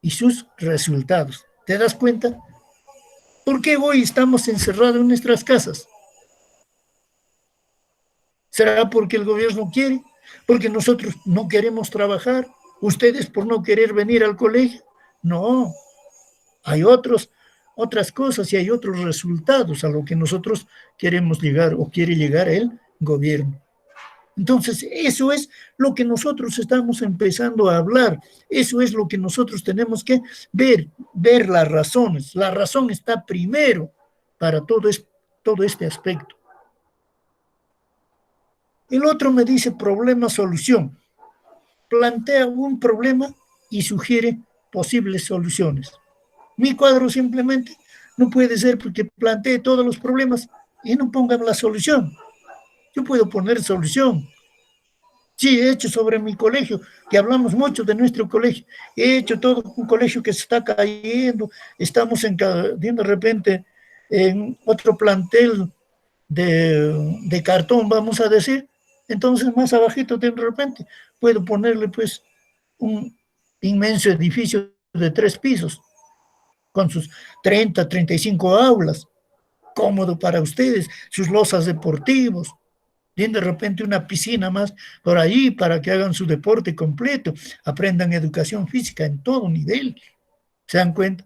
A: y sus resultados. ¿Te das cuenta? ¿Por qué hoy estamos encerrados en nuestras casas? ¿Será porque el gobierno quiere? ¿Porque nosotros no queremos trabajar? ¿Ustedes por no querer venir al colegio? No, hay otras cosas y hay otros resultados a lo que nosotros queremos llegar o quiere llegar el gobierno. Entonces, eso es lo que nosotros estamos empezando a hablar. Eso es lo que nosotros tenemos que ver las razones. La razón está primero para todo este aspecto. El otro me dice problema-solución. Plantea un problema y sugiere posibles soluciones. Mi cuadro simplemente no puede ser porque plantee todos los problemas y no pongan la solución. Yo puedo poner solución. Sí, he hecho sobre mi colegio, que hablamos mucho de nuestro colegio. He hecho todo un colegio que se está cayendo. Estamos de repente en otro plantel de cartón, vamos a decir. Entonces, más abajito de repente, puedo ponerle pues un inmenso edificio de 3 pisos, con sus 35 aulas, cómodo para ustedes, sus losas deportivos, y de repente una piscina más por allí para que hagan su deporte completo, aprendan educación física en todo nivel, ¿se dan cuenta?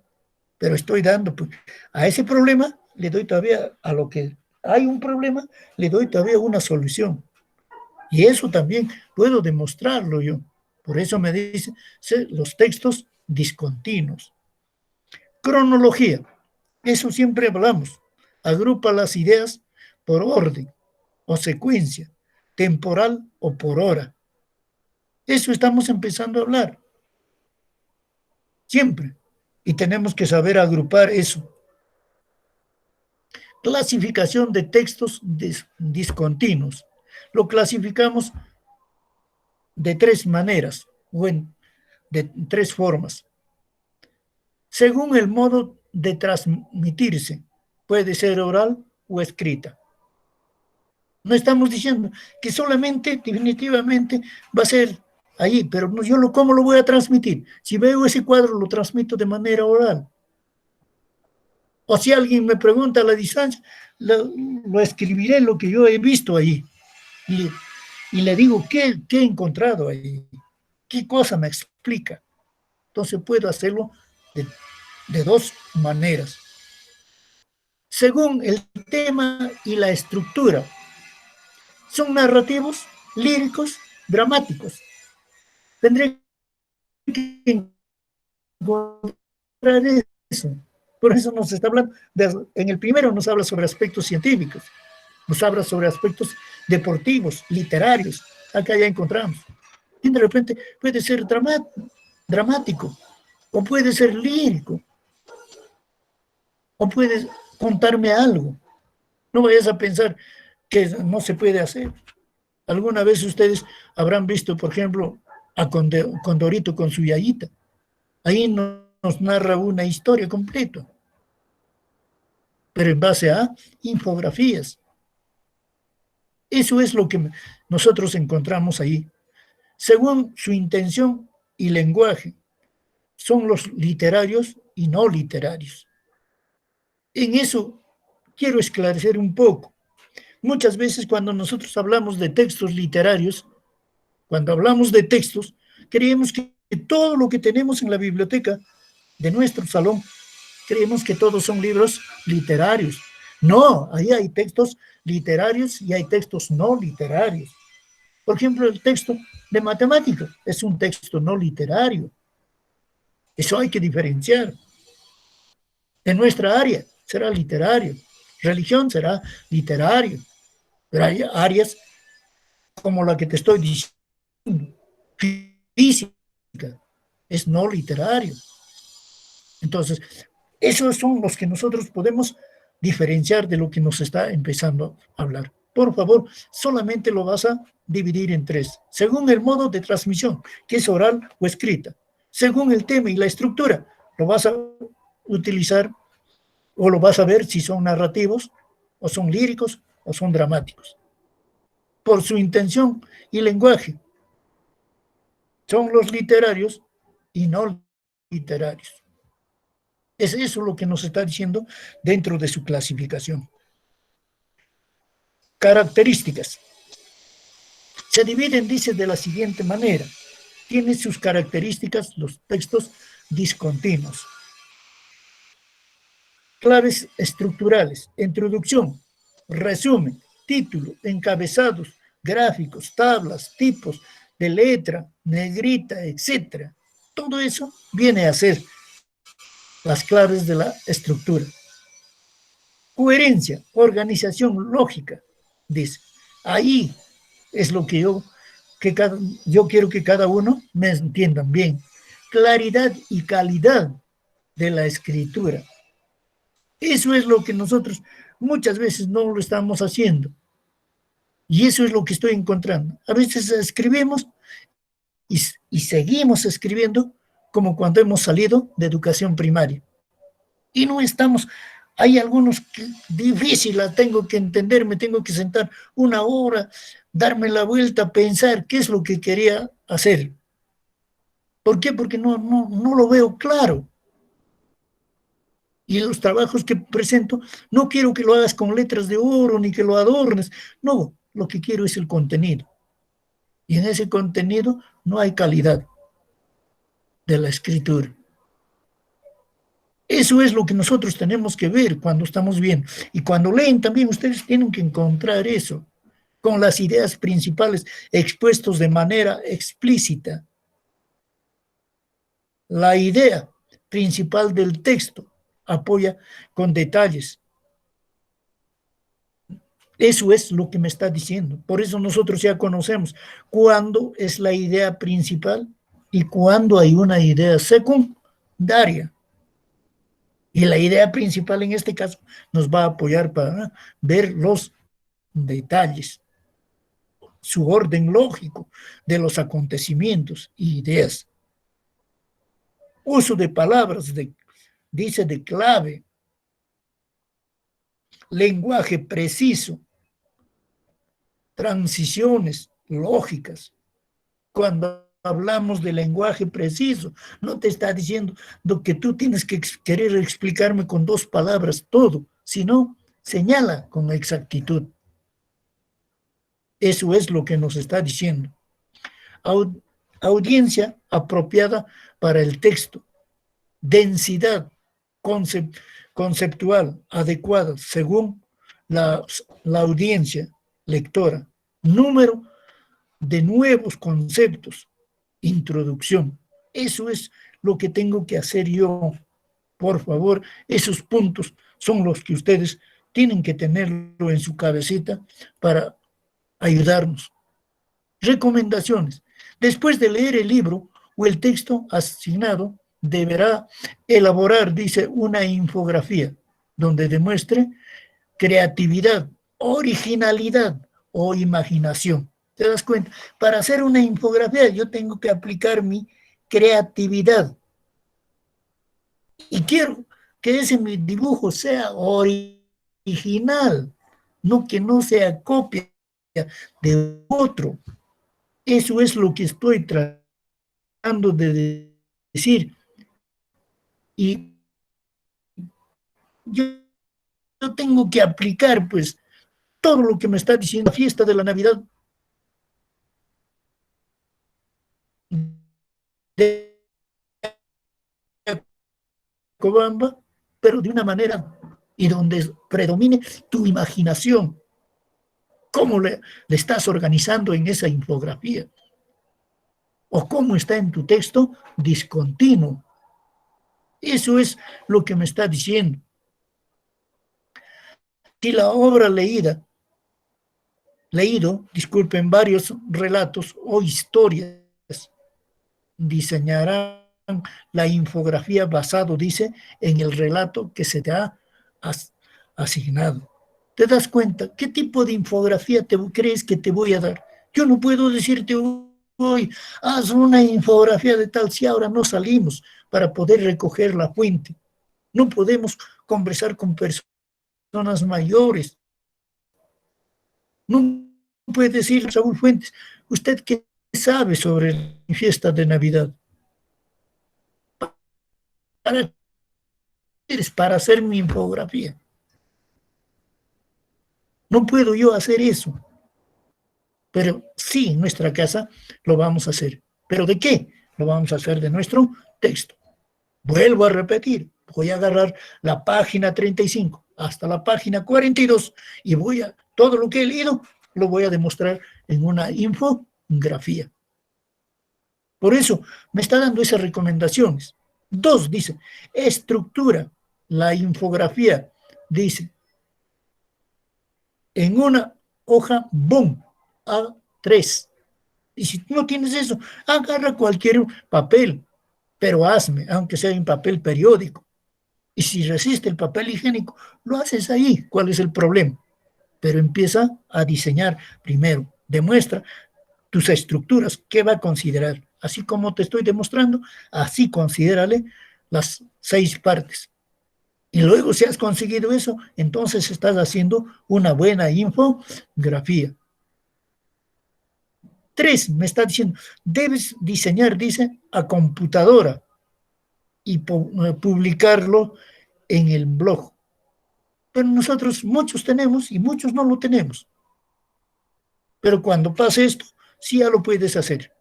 A: Pero estoy dando, pues, a ese problema le doy todavía, a lo que hay un problema, le doy todavía una solución. Y eso también puedo demostrarlo yo. Por eso me dicen los textos discontinuos. Cronología, eso siempre hablamos. Agrupa las ideas por orden o secuencia, temporal o por hora. Eso estamos empezando a hablar, siempre. Y tenemos que saber agrupar eso. Clasificación de textos discontinuos. Lo clasificamos de 3 maneras, de 3 formas. Según el modo de transmitirse, puede ser oral o escrita. No estamos diciendo que solamente, definitivamente, va a ser ahí, pero no, ¿cómo lo voy a transmitir? Si veo ese cuadro, lo transmito de manera oral. O si alguien me pregunta a la distancia, lo escribiré lo que yo he visto ahí. Y le digo, ¿qué he encontrado ahí? ¿Qué cosa me explica? Entonces puedo hacerlo de 2 maneras. Según el tema y la estructura, son narrativos, líricos, dramáticos. Tendré que encontrar eso. Por eso nos está hablando, en el primero nos habla sobre aspectos científicos, nos habla sobre aspectos deportivos, literarios. Acá ya encontramos. Y de repente puede ser dramático, o puede ser lírico, o puedes contarme algo. No vayas a pensar que no se puede hacer. Alguna vez ustedes habrán visto, por ejemplo, a Condorito con su yayita. Ahí nos narra una historia completa, pero en base a infografías. Eso es lo que nosotros encontramos ahí. Según su intención y lenguaje, son los literarios y no literarios. En eso quiero esclarecer un poco. Muchas veces cuando nosotros hablamos de textos literarios, cuando hablamos de textos, creemos que todo lo que tenemos en la biblioteca de nuestro salón, creemos que todos son libros literarios. No, ahí hay textos literarios y hay textos no literarios. Por ejemplo, el texto de matemática es un texto no literario. Eso hay que diferenciar. En nuestra área será literario, religión será literario, pero hay áreas como la que te estoy diciendo, física, es no literario. Entonces, esos son los que nosotros podemos diferenciar de lo que nos está empezando a hablar. Por favor, solamente lo vas a dividir en 3, según el modo de transmisión, que es oral o escrita. Según el tema y la estructura, lo vas a utilizar o lo vas a ver si son narrativos, o son líricos, o son dramáticos. Por su intención y lenguaje, son los literarios y no literarios. Es eso lo que nos está diciendo dentro de su clasificación. Características. Se dividen, dice, de la siguiente manera. Tiene sus características los textos discontinuos. Claves estructurales: introducción, resumen, título, encabezados, gráficos, tablas, tipos de letra, negrita, etc. Todo eso viene a ser las claves de la estructura. Coherencia, organización lógica, dice. Ahí es lo que yo quiero que cada uno me entiendan bien. Claridad y calidad de la escritura. Eso es lo que nosotros muchas veces no lo estamos haciendo. Y eso es lo que estoy encontrando. A veces escribimos y seguimos escribiendo como cuando hemos salido de educación primaria. Y no estamos, hay algunos que difíciles, tengo que entender, me tengo que sentar una hora, darme la vuelta, pensar qué es lo que quería hacer. ¿Por qué? Porque no lo veo claro. Y los trabajos que presento, no quiero que lo hagas con letras de oro ni que lo adornes. No, lo que quiero es el contenido. Y en ese contenido no hay calidad de la escritura. Eso es lo que nosotros tenemos que ver cuando estamos viendo. Y cuando leen también ustedes tienen que encontrar eso, con las ideas principales expuestos de manera explícita. La idea principal del texto apoya con detalles. Eso es lo que me está diciendo. Por eso nosotros ya conocemos cuándo es la idea principal y cuándo hay una idea secundaria. Y la idea principal en este caso nos va a apoyar para ver los detalles, su orden lógico de los acontecimientos y ideas. Uso de palabras, dice de clave, lenguaje preciso, transiciones lógicas. Cuando hablamos de lenguaje preciso, no te está diciendo lo que tú tienes que querer explicarme con 2 palabras todo, sino señala con exactitud. Eso es lo que nos está diciendo. Audiencia apropiada para el texto. Densidad conceptual adecuada según la audiencia lectora. Número de nuevos conceptos. Introducción. Eso es lo que tengo que hacer yo. Por favor, esos puntos son los que ustedes tienen que tenerlo en su cabecita para ayudarnos. Recomendaciones. Después de leer el libro o el texto asignado, deberá elaborar, dice, una infografía donde demuestre creatividad, originalidad o imaginación. ¿Te das cuenta? Para hacer una infografía yo tengo que aplicar mi creatividad. Y quiero que ese mi dibujo sea original, no que no sea copia de otro. Eso es lo que estoy tratando de decir. Y yo tengo que aplicar, pues, todo lo que me está diciendo la fiesta de la Navidad de Cobamba, pero de una manera y donde predomine tu imaginación. ¿Cómo le estás organizando en esa infografía? ¿O cómo está en tu texto discontinuo? Eso es lo que me está diciendo. Si la obra disculpen, varios relatos o historias, diseñarán la infografía basado, dice, en el relato que se te ha asignado. ¿Te das cuenta? ¿Qué tipo de infografía crees que te voy a dar? Yo no puedo decirte hoy, haz una infografía de tal si ahora no salimos para poder recoger la fuente. No podemos conversar con personas mayores. No puede decir Saúl Fuentes, ¿usted qué sabe sobre la fiesta de Navidad? para hacer mi infografía. No puedo yo hacer eso, pero sí, en nuestra casa lo vamos a hacer. ¿Pero de qué? Lo vamos a hacer de nuestro texto. Vuelvo a repetir, voy a agarrar la página 35 hasta la página 42 y todo lo que he leído lo voy a demostrar en una infografía. Por eso me está dando esas recomendaciones. 2, dice, estructura la infografía, dice, en una hoja, boom, A3. Y si no tienes eso, agarra cualquier papel, pero hazme, aunque sea en papel periódico. Y si resiste el papel higiénico, lo haces ahí. ¿Cuál es el problema? Pero empieza a diseñar primero. Demuestra tus estructuras. ¿Qué va a considerar? Así como te estoy demostrando, así considérale las 6 partes. Y luego, si has conseguido eso, entonces estás haciendo una buena infografía. 3, me está diciendo, debes diseñar, dice, a computadora y publicarlo en el blog. Pero nosotros muchos tenemos y muchos no lo tenemos. Pero cuando pase esto, sí ya lo puedes hacer.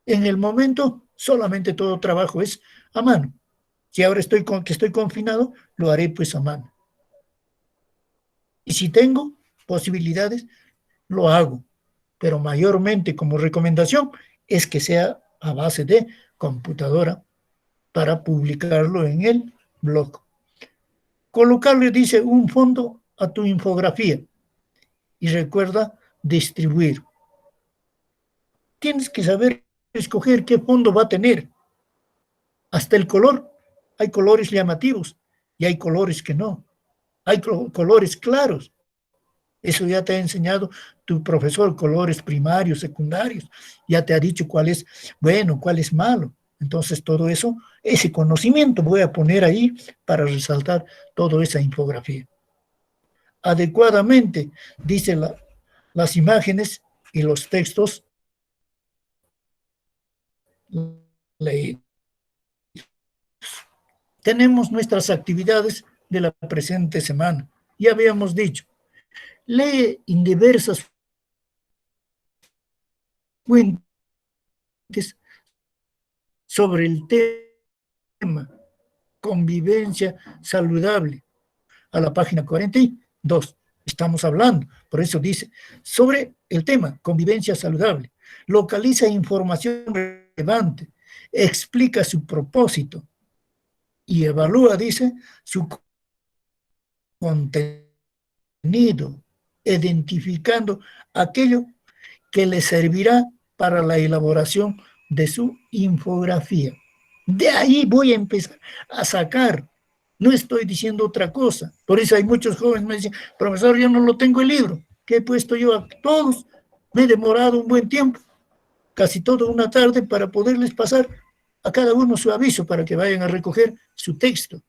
A: En el momento, solamente todo trabajo es a mano. Si ahora estoy confinado, lo haré pues a mano. Y si tengo posibilidades, lo hago. Pero mayormente como recomendación es que sea a base de computadora para publicarlo en el blog. Colocarle, dice, un fondo a tu infografía y recuerda distribuir. Tienes que saber escoger qué fondo va a tener. Hasta el color. Hay colores llamativos y hay colores que no. Hay colores claros. Eso ya te ha enseñado tu profesor, colores primarios, secundarios. Ya te ha dicho cuál es bueno, cuál es malo. Entonces todo eso, ese conocimiento voy a poner ahí para resaltar toda esa infografía. Adecuadamente, dice las imágenes y los textos leídos. Tenemos nuestras actividades de la presente semana. Ya habíamos dicho, lee en diversas fuentes sobre el tema convivencia saludable. A la página 42 estamos hablando, por eso dice, sobre el tema convivencia saludable. Localiza información relevante, explica su propósito y evalúa, dice, su contenido, identificando aquello que le servirá para la elaboración de su infografía. De ahí voy a empezar a sacar. No estoy diciendo otra cosa. Por eso hay muchos jóvenes que me dicen, profesor, yo no lo tengo el libro. ¿Qué he puesto yo a todos? Me he demorado un buen tiempo, casi toda una tarde, para poderles pasar a cada uno su aviso para que vayan a recoger su texto.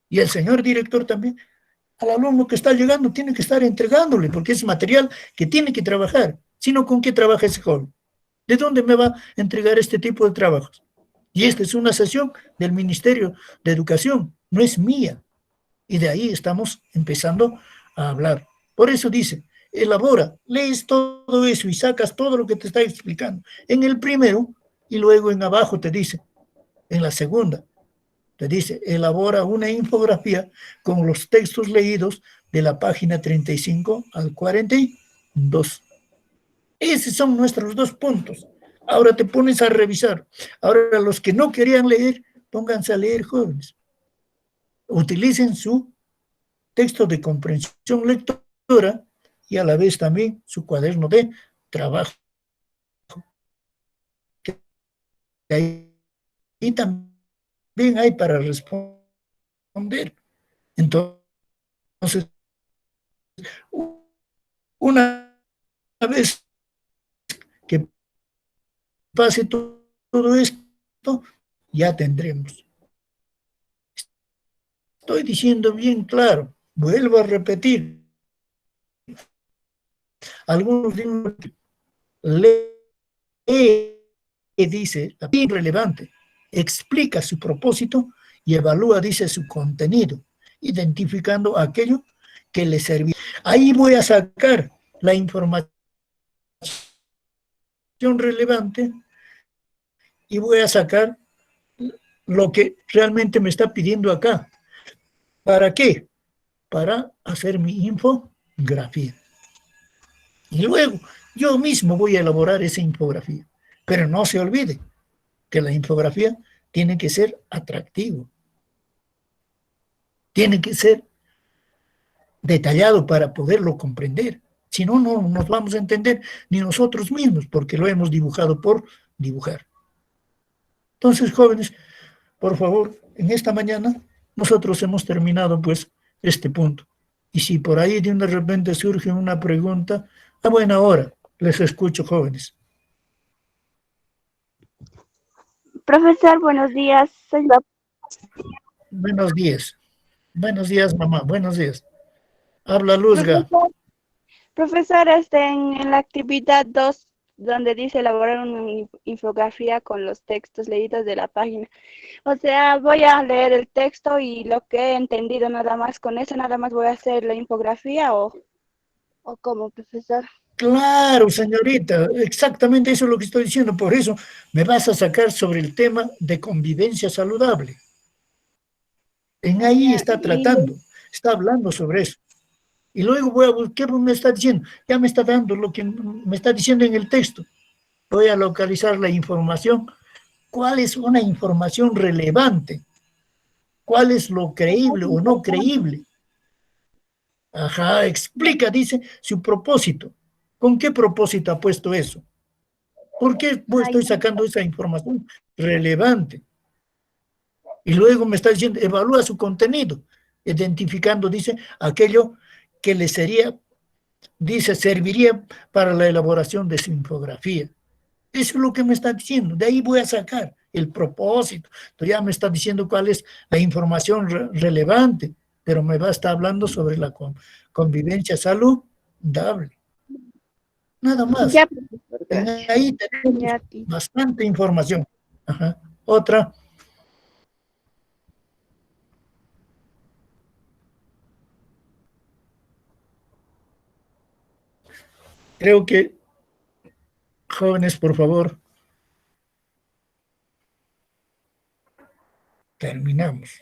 A: Y el señor director también, al alumno que está llegando, tiene que estar entregándole, porque es material que tiene que trabajar. Sino, ¿con qué trabaja ese joven? ¿De dónde me va a entregar este tipo de trabajos? Y esta es una sesión del Ministerio de Educación, no es mía. Y de ahí estamos empezando a hablar. Por eso dice, elabora, lees todo eso y sacas todo lo que te está explicando. En el primero, y luego en abajo te dice, en la segunda, te dice, elabora una infografía con los textos leídos de la página 35 al 42. Esos son nuestros 2 puntos. Ahora te pones a revisar. Ahora los que no querían leer, pónganse a leer, jóvenes. Utilicen su texto de comprensión lectora y a la vez también su cuaderno de trabajo. Y también hay para responder. Entonces, una vez que pase todo esto, ya tendremos. Estoy diciendo bien claro, vuelvo a repetir. Algunos lee, dice, bien relevante, explica su propósito y evalúa, dice, su contenido, identificando aquello que le servirá. Ahí voy a sacar la información relevante y voy a sacar lo que realmente me está pidiendo acá. ¿Para qué? Para hacer mi infografía. Y luego yo mismo voy a elaborar esa infografía. Pero no se olvide que la infografía tiene que ser atractivo, tiene que ser detallado para poderlo comprender. Si no, no nos vamos a entender ni nosotros mismos, porque lo hemos dibujado por dibujar. Entonces, jóvenes, por favor, en esta mañana nosotros hemos terminado pues este punto. Y si por ahí de repente surge una pregunta, a buena hora, les escucho, jóvenes.
B: Profesor, buenos días. Soy la
A: Buenos días. Buenos días, mamá. Buenos días. Habla Luzga.
B: profesor. Profesor, en la actividad 2, donde dice elaborar una infografía con los textos leídos de la página. O sea, voy a leer el texto y lo que he entendido nada más con eso, nada más voy a hacer la infografía o cómo, profesor.
A: Claro, señorita, exactamente eso es lo que estoy diciendo. Por eso me vas a sacar sobre el tema de convivencia saludable. En
B: Ah,
A: ahí
B: ya,
A: está tratando, está hablando sobre eso. Y luego voy a buscar, ¿qué me está diciendo? Ya me está dando lo que me está diciendo en el texto. Voy a localizar la información. ¿Cuál es una información relevante? ¿Cuál es lo creíble o no creíble? Ajá, explica, dice, su propósito. ¿Con qué propósito ha puesto eso? ¿Por qué estoy sacando esa información relevante? Y luego me está diciendo, evalúa su contenido, identificando, dice, aquello que le sería, dice, serviría para la elaboración de su infografía. Eso es lo que me está diciendo. De ahí voy a sacar el propósito. Entonces ya me está diciendo cuál es la información relevante, pero me va a estar hablando sobre la convivencia saludable. Nada más.
B: ya, profesor,
A: En
B: gracias.
A: ahí tenemos
B: Ya,
A: bastante información. Ajá. Otra, creo que, jóvenes, por favor, terminamos.